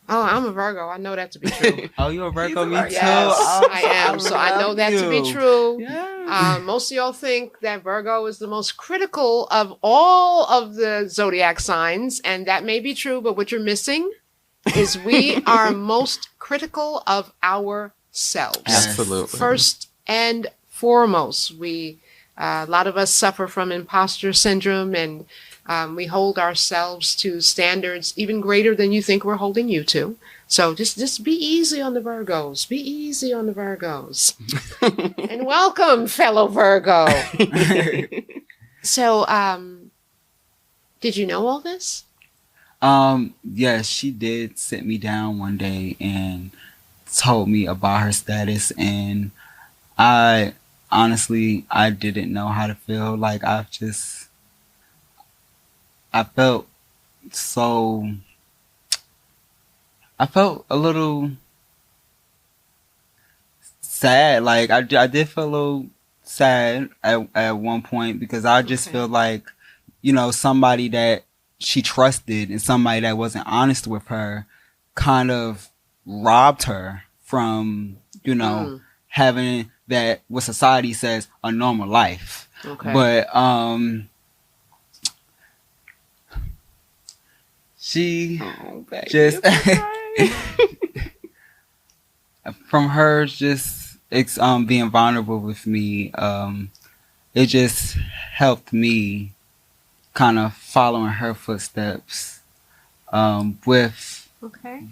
Oh, I'm a Virgo. I know that to be true. Oh, you're a Virgo? Me too. Yes, Oh, I am. So I know that to be true. Yeah. Most of y'all think that Virgo is the most critical of all of the zodiac signs, and that may be true, but what you're missing is we are most critical of ourselves. Absolutely. First and foremost, a lot of us suffer from imposter syndrome, and we hold ourselves to standards even greater than you think we're holding you to. So just be easy on the Virgos. Be easy on the Virgos. And welcome, fellow Virgo. So, did you know all this? Yes, she did sit me down one day and told me about her status, and honestly, I didn't know how to feel. Like, I felt a little sad. Like, I did feel a little sad at one point, because I just feel like, you know, somebody that she trusted and somebody that wasn't honest with her kind of robbed her from, you know, having that, what society says, a normal life. But she just from her just being vulnerable with me, it just helped me kind of following her footsteps with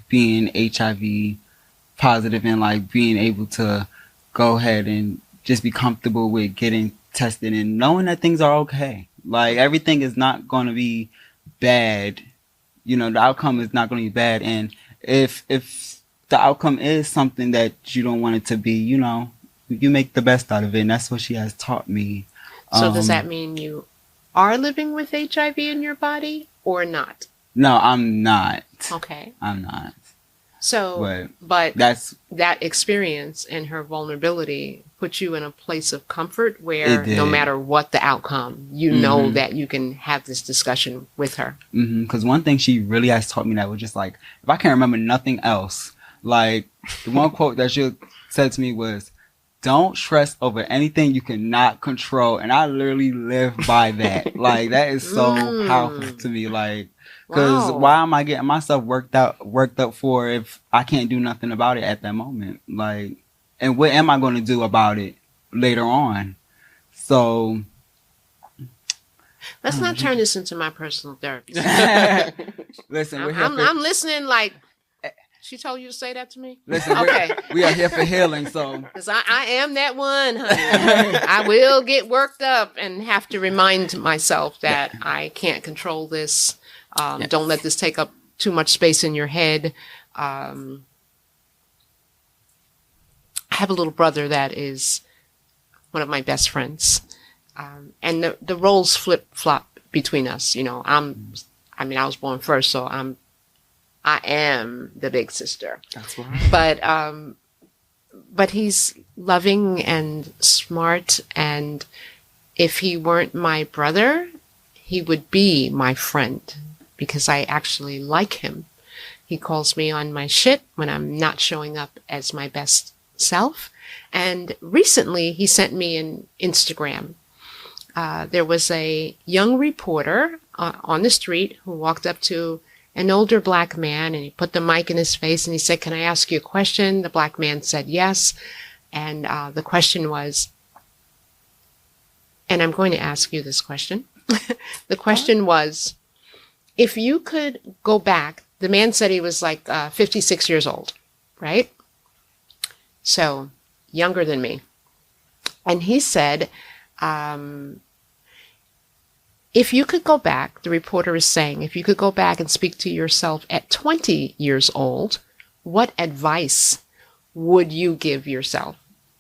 being HIV positive, and like being able to go ahead and just be comfortable with getting tested and knowing that things are okay. Like, everything is not going to be bad. You know, the outcome is not going to be bad. And if the outcome is something that you don't want it to be, you know, you make the best out of it. And that's what she has taught me. So does that mean you are living with HIV in your body or not? No, I'm not. Okay. I'm not. So, But but that's that experience and her vulnerability put you in a place of comfort where it did. no matter what the outcome, you know that you can have this discussion with her. Because one thing she really has taught me that was just like, if I can't remember nothing else, like the one quote that she said to me was, "Don't stress over anything you cannot control." And I literally live by that. Like, that is so powerful to me. Like, because Wow. why am I getting myself worked up for if I can't do nothing about it at that moment? Like, and what am I going to do about it later on? So Let's not turn this into my personal therapy. listen, I'm listening like, she told you to say that to me? Listen, Okay. we are here for healing, so. Because I am that one, honey. I will get worked up and have to remind myself that I can't control this. Don't let this take up too much space in your head. I have a little brother that is one of my best friends. And the roles flip-flop between us. You know, I was born first, so I am the big sister. That's right. But he's loving and smart, and if he weren't my brother, he would be my friend because I actually like him. He calls me on my shit when I'm not showing up as my best self. And recently he sent me an Instagram. There was a young reporter on the street who walked up to an older black man, and he put the mic in his face and he said, "Can I ask you a question?" The black man said yes. And the question was, and I'm going to ask you this question. The question was, if you could go back, the man said he was like 56 years old, right? So younger than me. And he said, if you could go back, the reporter is saying, if you could go back and speak to yourself at 20 years old, what advice would you give yourself?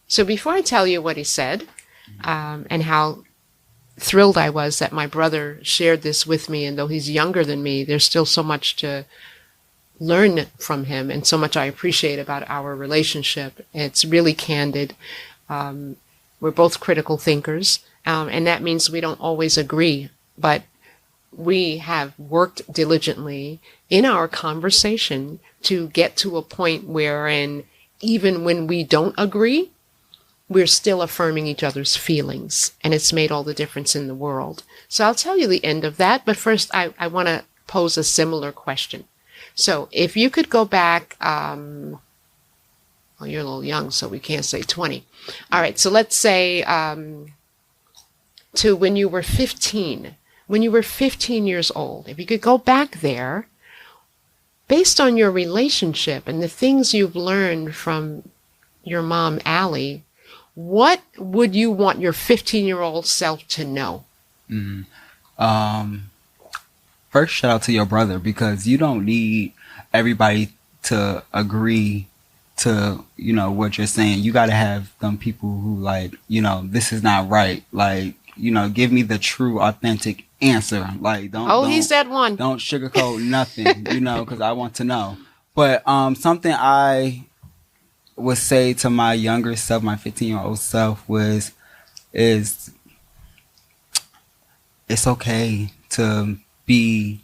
So before I tell you what he said, and how thrilled I was that my brother shared this with me, and though he's younger than me, there's still so much to learn from him and so much I appreciate about our relationship. It's really candid. We're both critical thinkers, and that means we don't always agree. But we have worked diligently in our conversation to get to a point wherein even when we don't agree, we're still affirming each other's feelings. And it's made all the difference in the world. So I'll tell you the end of that. But first, I want to pose a similar question. So if you could go back, well, you're a little young, so we can't say 20. All right, so let's say to when you were 15. When you were 15 years old, if you could go back there, based on your relationship and the things you've learned from your mom, Aly, what would you want your 15-year-old self to know? First, shout out to your brother, because you don't need everybody to agree to, you know, what you're saying. You got to have some people who, like, you know, this is not right. Like, you know, give me the true, authentic answer. Like, don't he said one. Don't sugarcoat nothing, you know, because I want to know. But something I would say to my younger self, my 15-year-old self, is it's okay to be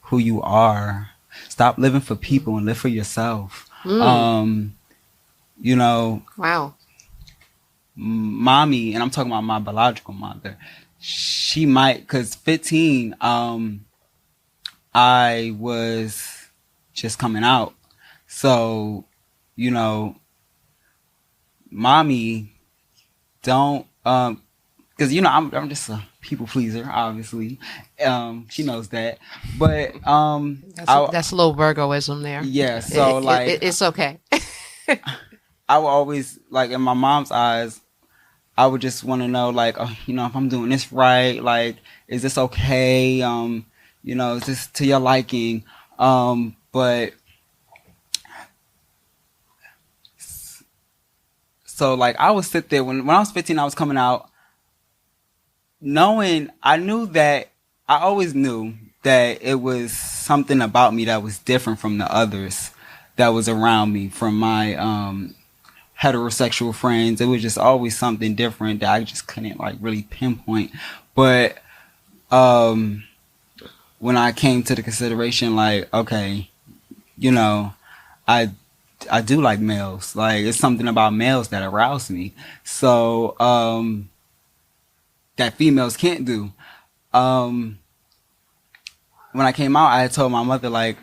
who you are. Stop living for people and live for yourself. You know, wow. Mommy, and I'm talking about my biological mother, she might, because 15, I was just coming out. So, you know, Mommy, don't, because, you know, I'm just a people pleaser, obviously. She knows that. But that's a little Virgoism there. Yeah, so it's okay. I would always, like, in my mom's eyes, I would just want to know, like, oh, you know, if I'm doing this right, like, is this okay? You know, is this to your liking? But so, like, I would sit there when I was 15, I was coming out, I always knew that it was something about me that was different from the others. that was around me from my heterosexual friends. It was just always something different that I just couldn't like really pinpoint. But when I came to the consideration, like, okay, you know, I do like males. Like, it's something about males that arouse me. So that females can't do. When I came out, I had told my mother, like,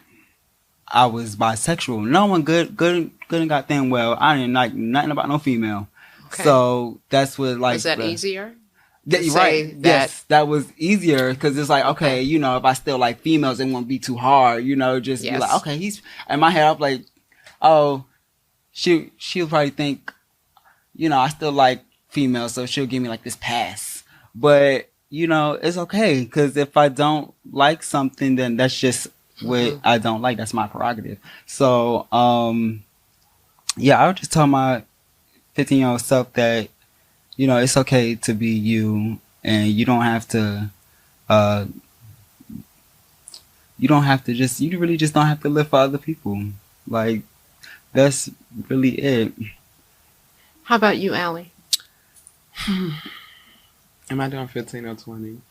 I was bisexual. No one good and goddamn well. I didn't like nothing about no female. Okay. So that's what, like, was that easier? Yeah, you're right. Yes, that was easier because it's like, okay, you know, if I still like females, it won't be too hard. You know, just be like, okay, he's in my head. I'm like, oh, she'll probably think, you know, I still like females, so she'll give me like this pass. But you know, it's okay because if I don't like something, then that's just what I don't like. That's my prerogative. So, yeah, I would just tell my 15-year-old self that, you know, it's okay to be you, and you don't have to. You really just don't have to live for other people. Like, that's really it. How about you, Aly? Am I doing 15 or 20?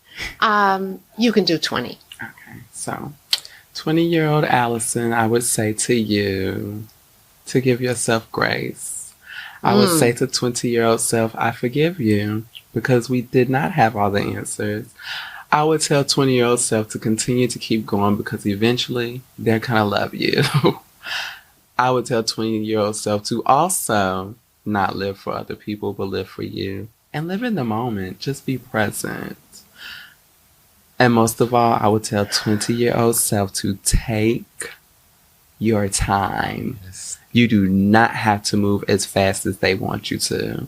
You can do 20. Okay, so 20-year-old Allison, I would say to you to give yourself grace. I would say to 20-year-old self, I forgive you because we did not have all the answers. I would tell 20-year-old self to continue to keep going because eventually they're going to love you. I would tell 20-year-old self to also not live for other people, but live for you. And live in the moment. Just be present. And most of all, I would tell 20-year-old self to take your time. Yes. You do not have to move as fast as they want you to.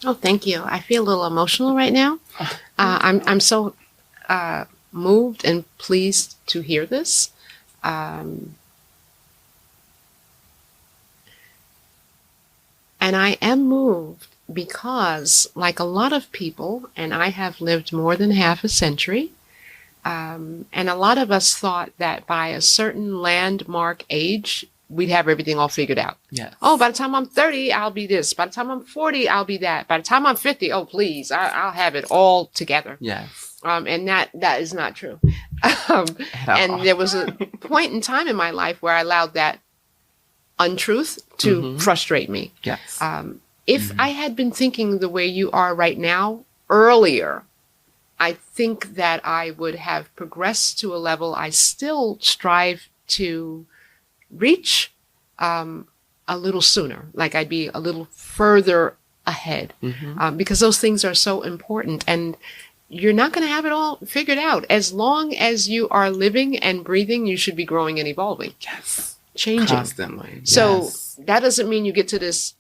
Oh, thank you. I feel a little emotional right now. I'm so moved and pleased to hear this. And I am moved because, like a lot of people, and I have lived more than half a century, and a lot of us thought that by a certain landmark age, we'd have everything all figured out. Yes. Oh, by the time I'm 30, I'll be this. By the time I'm 40, I'll be that. By the time I'm 50, oh, please, I'll have it all together. Yes. And that is not true. And there was a point in time in my life where I allowed that untruth to frustrate me. Yes. If I had been thinking the way you are right now earlier, I think that I would have progressed to a level I still strive to reach a little sooner. Like I'd be a little further ahead because those things are so important. And you're not going to have it all figured out. As long as you are living and breathing, you should be growing and evolving. Yes. Changing. Constantly. So that doesn't mean you get to this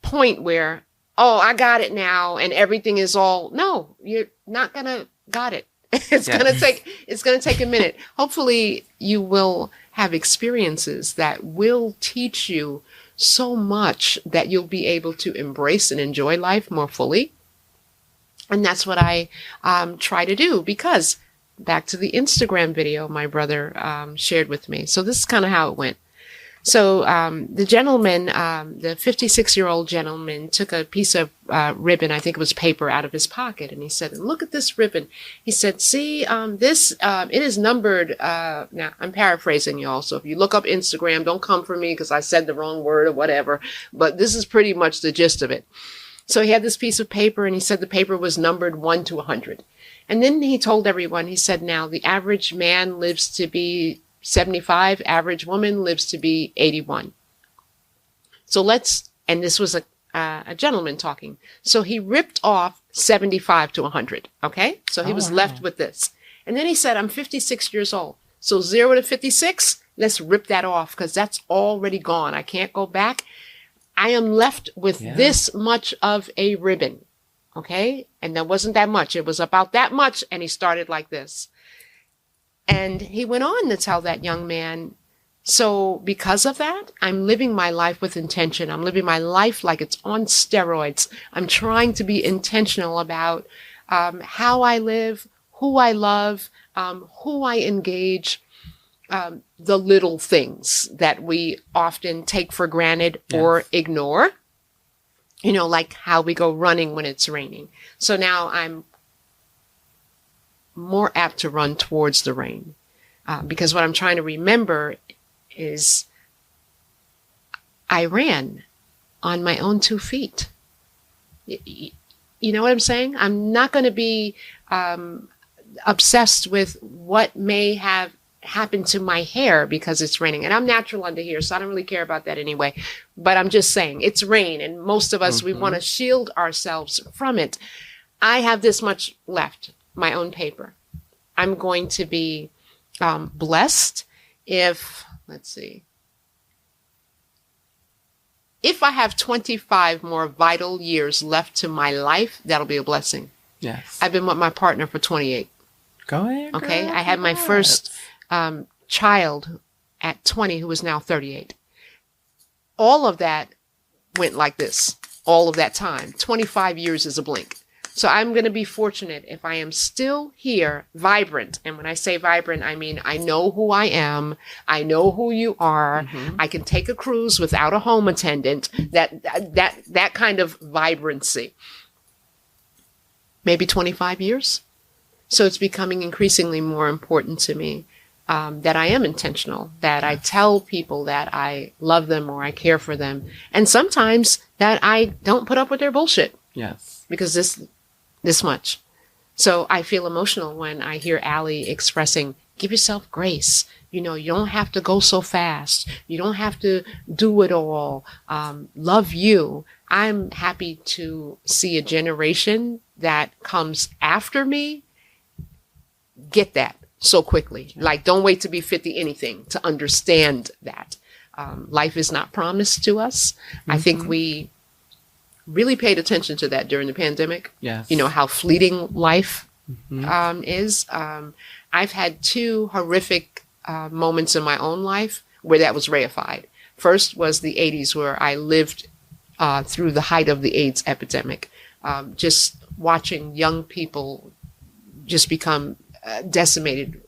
point where, oh, I got it now and everything is all, no, you're not going to got it. It's going to take a minute. Hopefully you will have experiences that will teach you so much that you'll be able to embrace and enjoy life more fully. And that's what I try to do, because back to the Instagram video my brother shared with me. So this is kind of how it went. So the gentleman, the 56-year-old gentleman, took a piece of ribbon, I think it was paper, out of his pocket. And he said, look at this ribbon. He said, see, this, it is numbered. Now, I'm paraphrasing, y'all. So if you look up Instagram, don't come for me because I said the wrong word or whatever. But this is pretty much the gist of it. So he had this piece of paper, and he said the paper was numbered 1 to 100. And then he told everyone, he said, now, the average man lives to be 75, average woman lives to be 81. So and this was a gentleman talking. So he ripped off 75 to 100. Okay. So he was left with this. And then he said, I'm 56 years old. So 0 to 56, let's rip that off because that's already gone. I can't go back. I am left with this much of a ribbon. Okay. And there wasn't that much. It was about that much. And he started like this. And he went on to tell that young man, so because of that, I'm living my life with intention. I'm living my life like it's on steroids. I'm trying to be intentional about how I live, who I love, who I engage. the little things that we often take for granted or ignore, like how we go running when it's raining. So now I'm more apt to run towards the rain because what I'm trying to remember is I ran on my own 2 feet. You know what I'm saying? I'm not going to be obsessed with what may have happened to my hair because it's raining. And I'm natural under here, so I don't really care about that anyway. But I'm just saying, it's rain, and most of us, we want to shield ourselves from it. I have this much left, my own paper. I'm going to be blessed if, let's see, if I have 25 more vital years left to my life, that'll be a blessing. Yes. I've been with my partner for 28. Go ahead. Okay. Girl. I had my first child at 20, who is now 38. All of that went like this, all of that time. 25 years is a blink. So I'm going to be fortunate if I am still here, vibrant. And when I say vibrant, I mean, I know who I am. I know who you are. Mm-hmm. I can take a cruise without a home attendant. That kind of vibrancy. Maybe 25 years. So it's becoming increasingly more important to me that I am intentional, that I tell people that I love them or I care for them. And sometimes that I don't put up with their bullshit. Yes. Because this much. So I feel emotional when I hear Aly expressing, give yourself grace. You don't have to go so fast. You don't have to do it all. Love you. I'm happy to see a generation that comes after me get that so quickly. Like, don't wait to be 50 anything to understand that. Life is not promised to us. Mm-hmm. I think we really paid attention to that during the pandemic. Yes. How fleeting life is. I've had 2 horrific moments in my own life where that was reified. First was the 80s, where I lived through the height of the AIDS epidemic, just watching young people just become decimated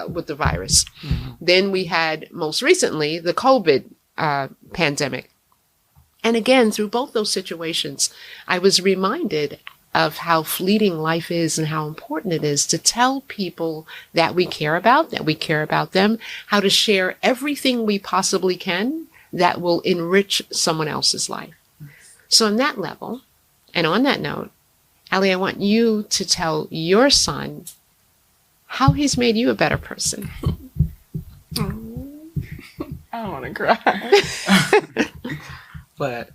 with the virus. Mm-hmm. Then we had, most recently, the COVID pandemic. And again, through both those situations, I was reminded of how fleeting life is and how important it is to tell people that we care about them, how to share everything we possibly can that will enrich someone else's life. So on that level, and on that note, Aly, I want you to tell your son how he's made you a better person. I don't want to cry. But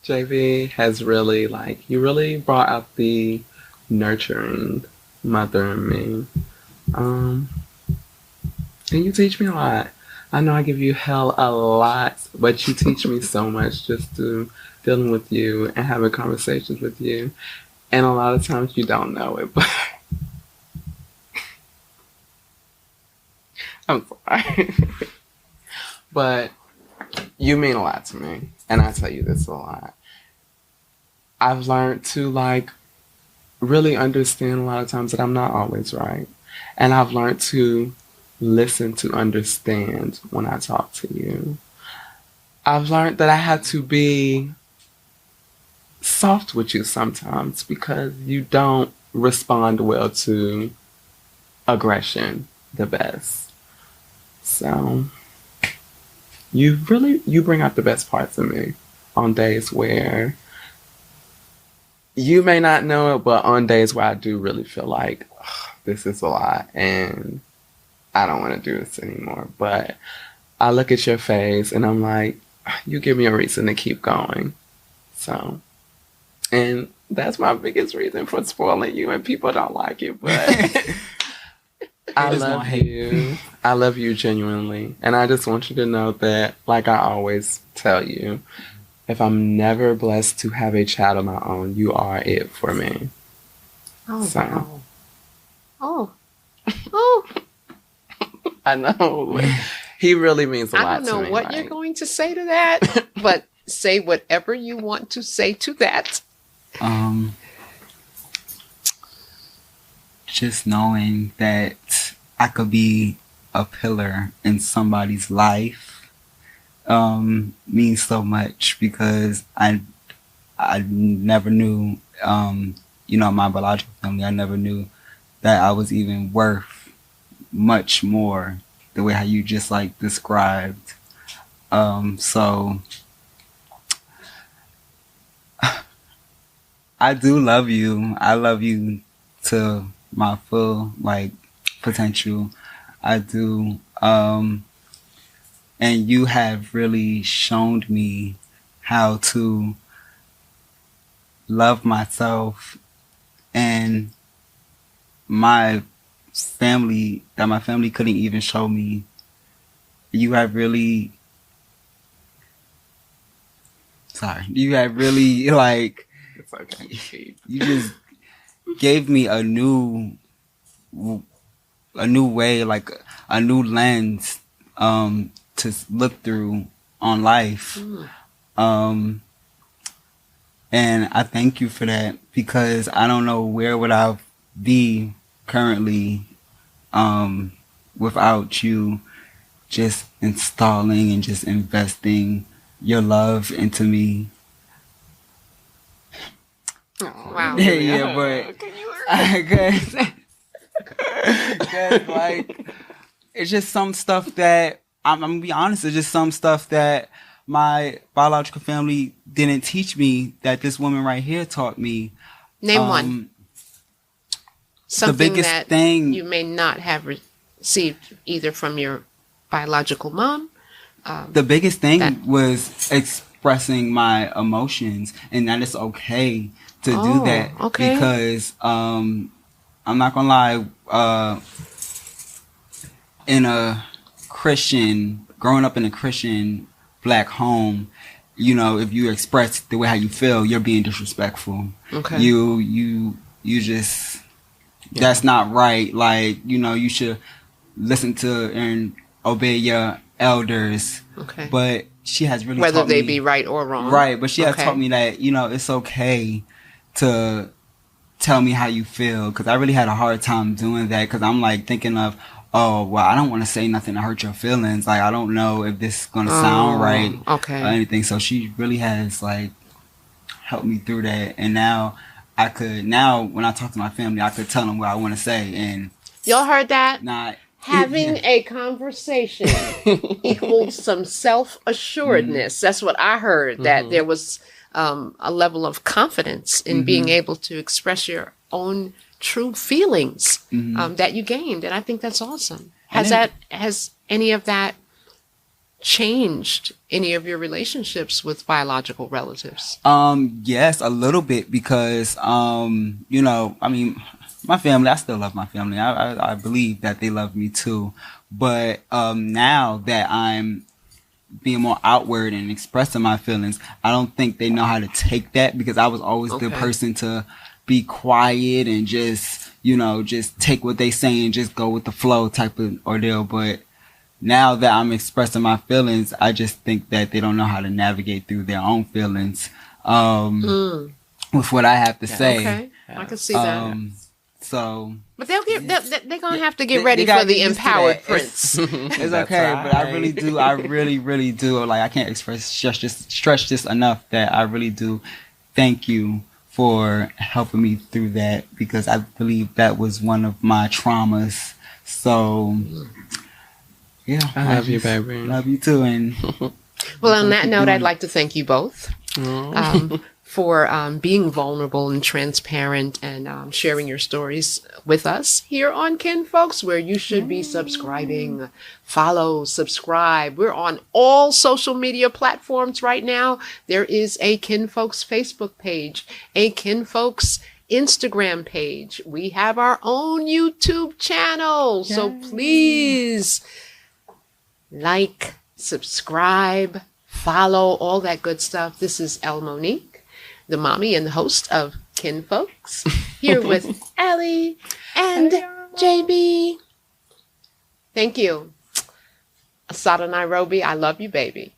JV has really, you really brought out the nurturing mother in me. And you teach me a lot. I know I give you hell a lot, but you teach me so much just through dealing with you and having conversations with you. And a lot of times you don't know it, but I'm sorry. But you mean a lot to me, and I tell you this a lot. I've learned to really understand a lot of times that I'm not always right. And I've learned to listen to understand when I talk to you. I've learned that I have to be soft with you sometimes because you don't respond well to aggression the best. So you bring out the best parts of me on days where you may not know it, but on days where I do really feel like this is a lot and I don't want to do this anymore. But I look at your face and I'm like, you give me a reason to keep going. So, and that's my biggest reason for spoiling you, and people don't like it, but I love you. I love you genuinely. And I just want you to know that, like I always tell you, if I'm never blessed to have a child of my own, you are it for me. Oh, so. Wow. Oh. I know. He really means a lot to me. I don't know what you're going to say to that, but say whatever you want to say to that. Just knowing that I could be a pillar in somebody's life means so much, because I never knew, my biological family, I never knew that I was even worth much more the way how you just like described. So I do love you. I love you to my full potential. I do. And you have really shown me how to love myself and my family, that my family couldn't even show me. You have really it's okay. You just gave me a new way, like a new lens to look through on life. And I thank you for that, because I don't know where would I be currently without you just installing and just investing your love into me. Oh, wow. Yeah, but I guess it's just some stuff that I'm gonna be honest. It's just some stuff that my biological family didn't teach me that this woman right here taught me. Name one. Something the biggest that thing you may not have received either from your biological mom. The biggest thing was expressing my emotions, and that it's okay to do that. Okay. Because I'm not gonna lie, growing up in a Christian Black home, if you express the way how you feel, you're being disrespectful. Okay. You just that's not right. You should listen to and obey your elders. Okay. But she has really whether taught they me, be right or wrong. right, but she has taught me that it's okay to tell me how you feel, because I really had a hard time doing that, because I'm thinking of, oh well, I don't want to say nothing to hurt your feelings, I don't know if this is gonna sound right or anything. So she really has helped me through that, and now when I talk to my family, I could tell them what I want to say. And y'all heard that? Having a conversation equals some self-assuredness. That's what I heard, that there was a level of confidence in being able to express your own true feelings that you gained. And I think that's awesome. Has any of that changed any of your relationships with biological relatives? Yes, a little bit, because, my family, I still love my family. I believe that they love me too. But now that I'm being more outward and expressing my feelings, I don't think they know how to take that, because I was always the person to be quiet and just take what they say and just go with the flow type of ordeal. But now that I'm expressing my feelings, I just think that they don't know how to navigate through their own feelings with what I have to say. Okay, I can see that. But they're gonna have to get ready for the empowered prince. It's okay, but I really do. I really, really do. I can't stress this enough, that I really do thank you for helping me through that, because I believe that was one of my traumas. So, yeah, I love you, baby. Love you too. And well, on that note, I'd like to thank you both. For being vulnerable and transparent and sharing your stories with us here on Kinfolks, where you should be subscribing. Follow, subscribe. We're on all social media platforms right now. There is a Kinfolks Facebook page, a Kinfolks Instagram page. We have our own YouTube channel. Yay. So please subscribe, follow, all that good stuff. This is El Monique, the mommy and the host of Kinfolks, here with Aly and JB. Thank you. Asada Nairobi, I love you, baby.